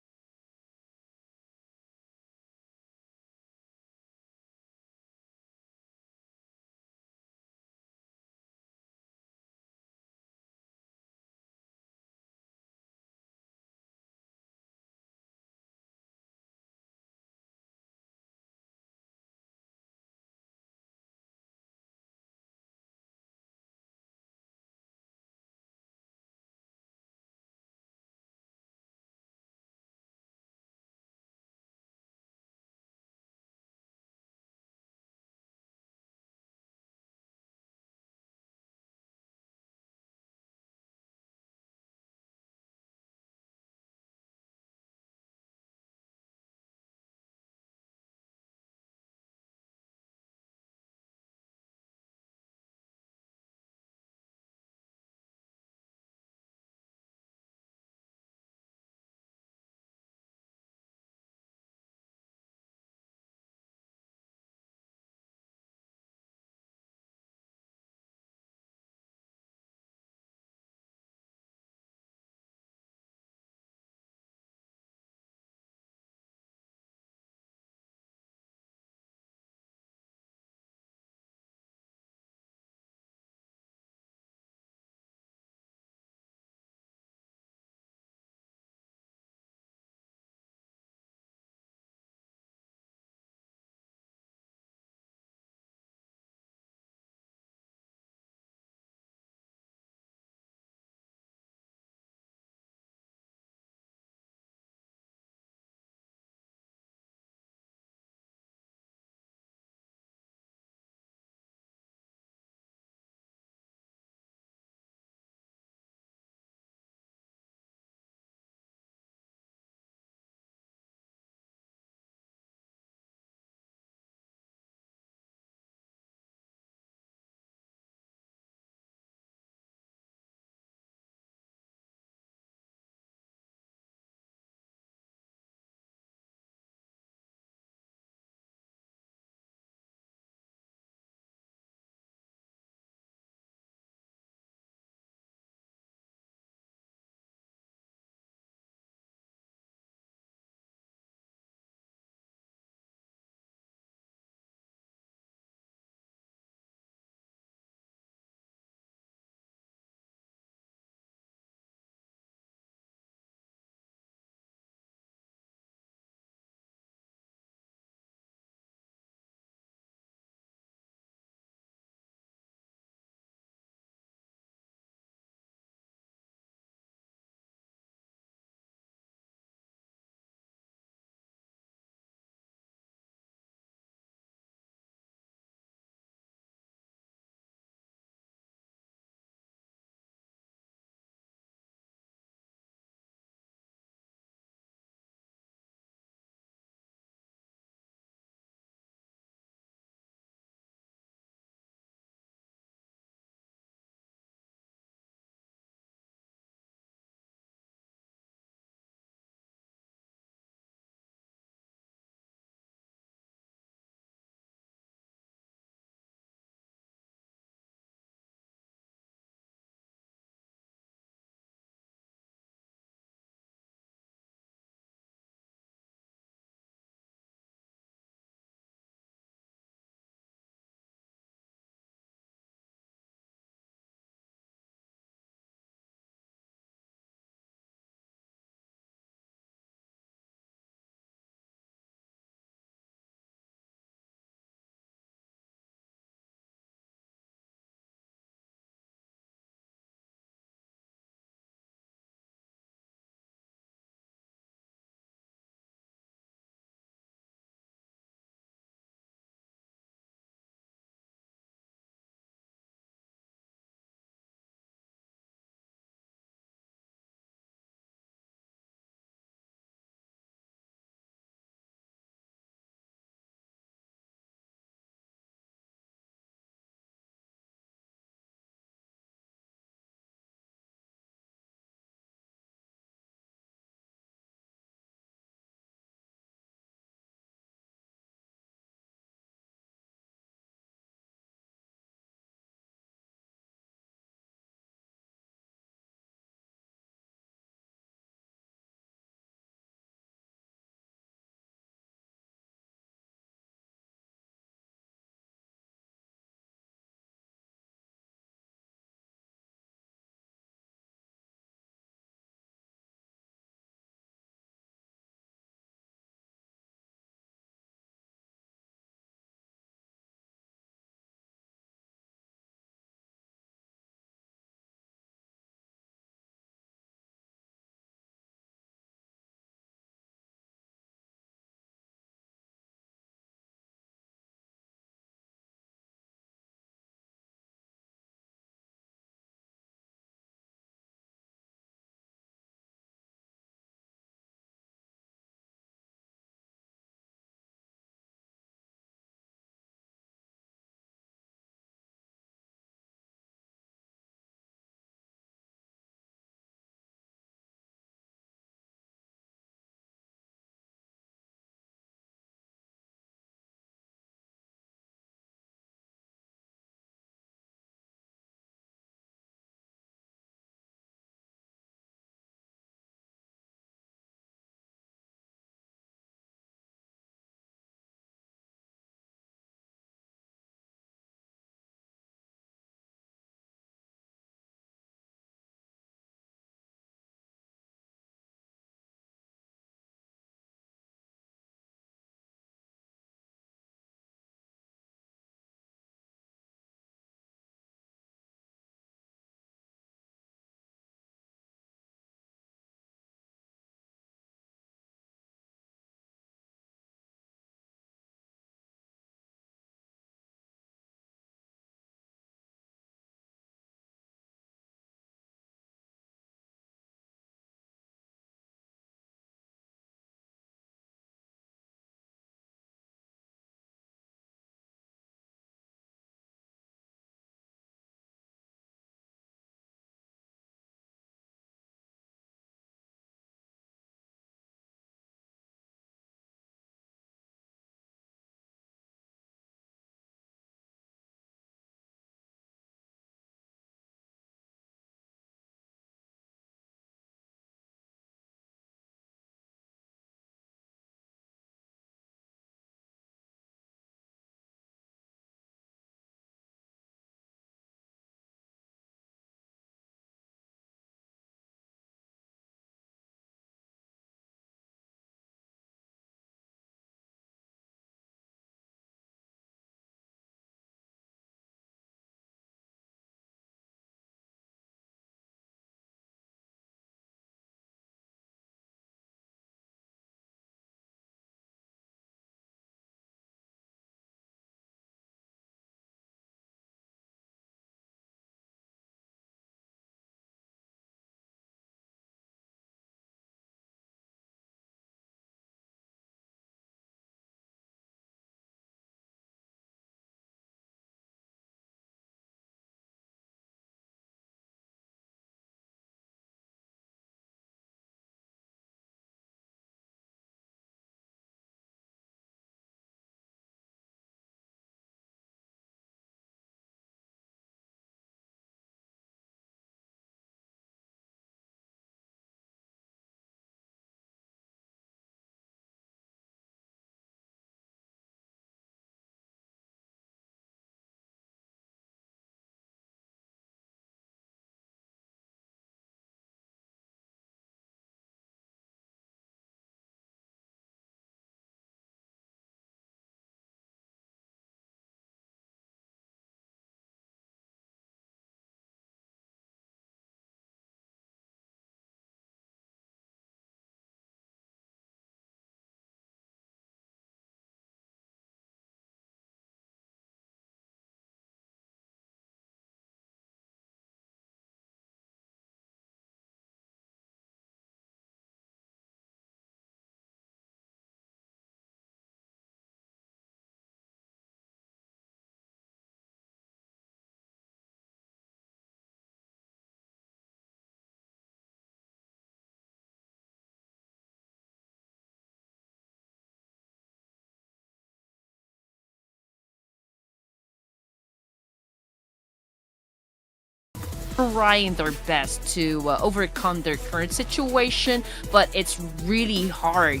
[SPEAKER 1] trying their best to overcome their current situation, but it's really hard,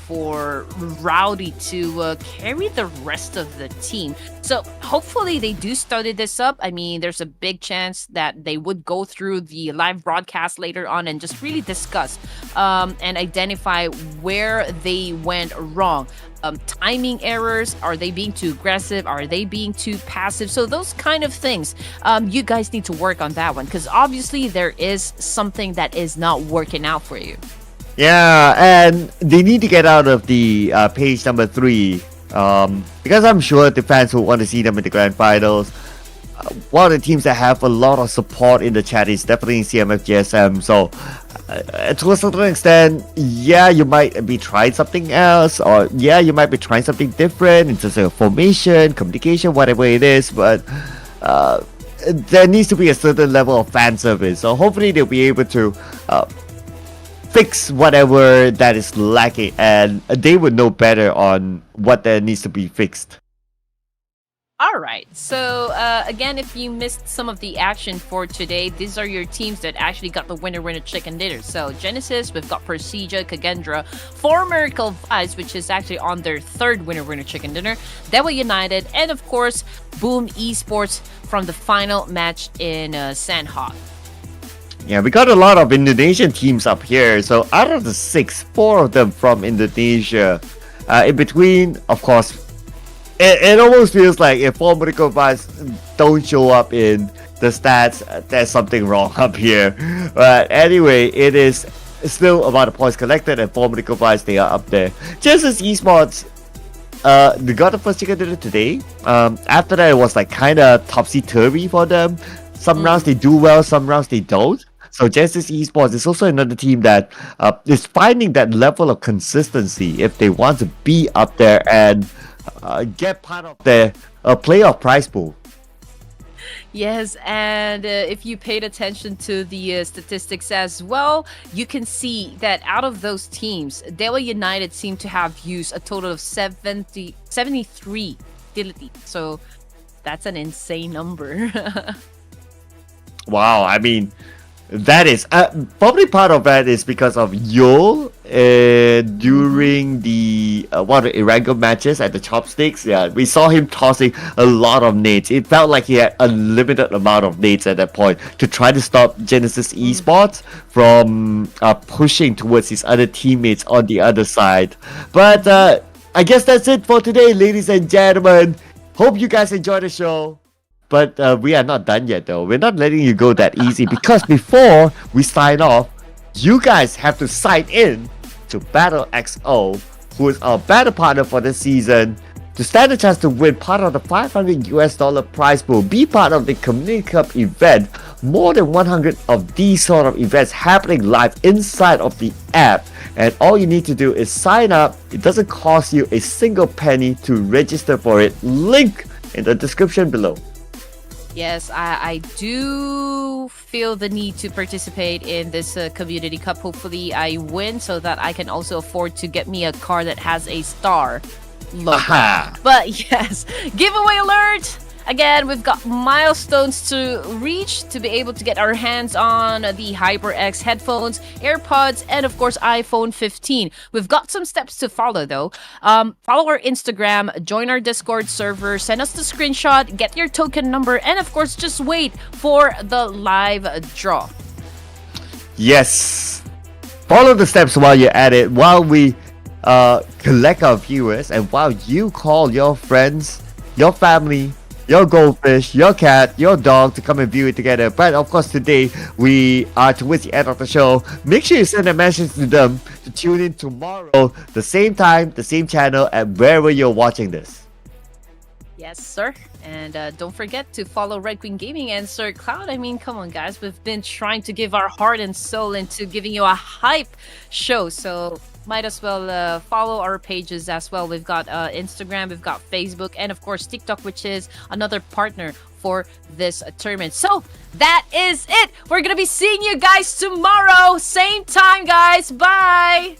[SPEAKER 1] for Rowdy to carry the rest of the team. So hopefully they do study this up. I mean, there's a big chance that they would go through the live broadcast later on and just really discuss and identify where they went wrong. Timing errors, are they being too aggressive, are they being too passive? So those kind of things, you guys need to work on that one, because obviously there is something that is not working out for you.
[SPEAKER 2] Yeah, and they need to get out of the page number 3, because I'm sure the fans will want to see them in the grand finals. One of the teams that have a lot of support in the chat is definitely CMFxGSM. So to a certain extent, yeah, you might be trying something else, or yeah, you might be trying something different in terms of formation, communication, whatever it is, but there needs to be a certain level of fan service. So hopefully they'll be able to fix whatever that is lacking, and they would know better on what that needs to be fixed.
[SPEAKER 1] All right. So again, if you missed some of the action for today, these are your teams that actually got the winner chicken dinner. So Genesis, we've got PERSIJA, Kagendra, former Vibes, which is actually on their 3rd winner chicken dinner, Devil United, and of course Boom Esports from the final match in SANHOK.
[SPEAKER 2] Yeah, we got a lot of Indonesian teams up here. So out of the 6, 4 of them from Indonesia. In between, of course, it almost feels like if former Vibes don't show up in the stats, there's something wrong up here. But anyway, it is still about the points collected, and former Vibes, they are up there. Just as esports, they got the first chicken dinner today. After that, it was like kind of topsy-turvy for them. Some rounds they do well, some rounds they don't. So Genesis Esports is also another team that is finding that level of consistency if they want to be up there and get part of the playoff prize pool.
[SPEAKER 1] Yes, and if you paid attention to the statistics as well, you can see that out of those teams, Devil United seem to have used a total of 73 ability. So that's an insane number.
[SPEAKER 2] Wow, I mean, that is probably part of that is because of Yol during the one of the ERANGEL matches at the chopsticks. Yeah, we saw him tossing a lot of nades. It felt like he had unlimited amount of nades at that point to try to stop Genesis Esports from pushing towards his other teammates on the other side. But I guess that's it for today, ladies and gentlemen. Hope you guys enjoyed the show. But we are not done yet though. We're not letting you go that easy, because before we sign off, you guys have to sign in to Battle XO, who is our battle partner for this season, to stand a chance to win part of the $500 prize pool, be part of the Community Cup event. More than 100 of these sort of events happening live inside of the app, and all you need to do is sign up. It doesn't cost you a single penny to register for it. Link in the description below.
[SPEAKER 1] Yes, I do feel the need to participate in this Community Cup. Hopefully I win so that I can also afford to get me a car that has a star logo.
[SPEAKER 2] Aha.
[SPEAKER 1] But yes, giveaway alert! Again, we've got milestones to reach to be able to get our hands on the HyperX headphones, AirPods, and of course iPhone 15. We've got some steps to follow though. Follow our Instagram, join our Discord server, send us the screenshot, get your token number, and of course just wait for the live draw.
[SPEAKER 2] Yes. Follow the steps while you're at it, while we collect our viewers, and while you call your friends, your family, your goldfish, your cat, your dog to come and view it together. But of course today we are towards the end of the show. Make sure you send a message to them to tune in tomorrow, the same time, the same channel, and wherever you're watching this.
[SPEAKER 1] Yes, sir. And don't forget to follow Red Queen Gaming and Sir Cloud. I mean, come on, guys. We've been trying to give our heart and soul into giving you a hype show. So might as well follow our pages as well. We've got Instagram, we've got Facebook, and of course TikTok, which is another partner for this tournament. So that is it. We're going to be seeing you guys tomorrow. Same time, guys. Bye.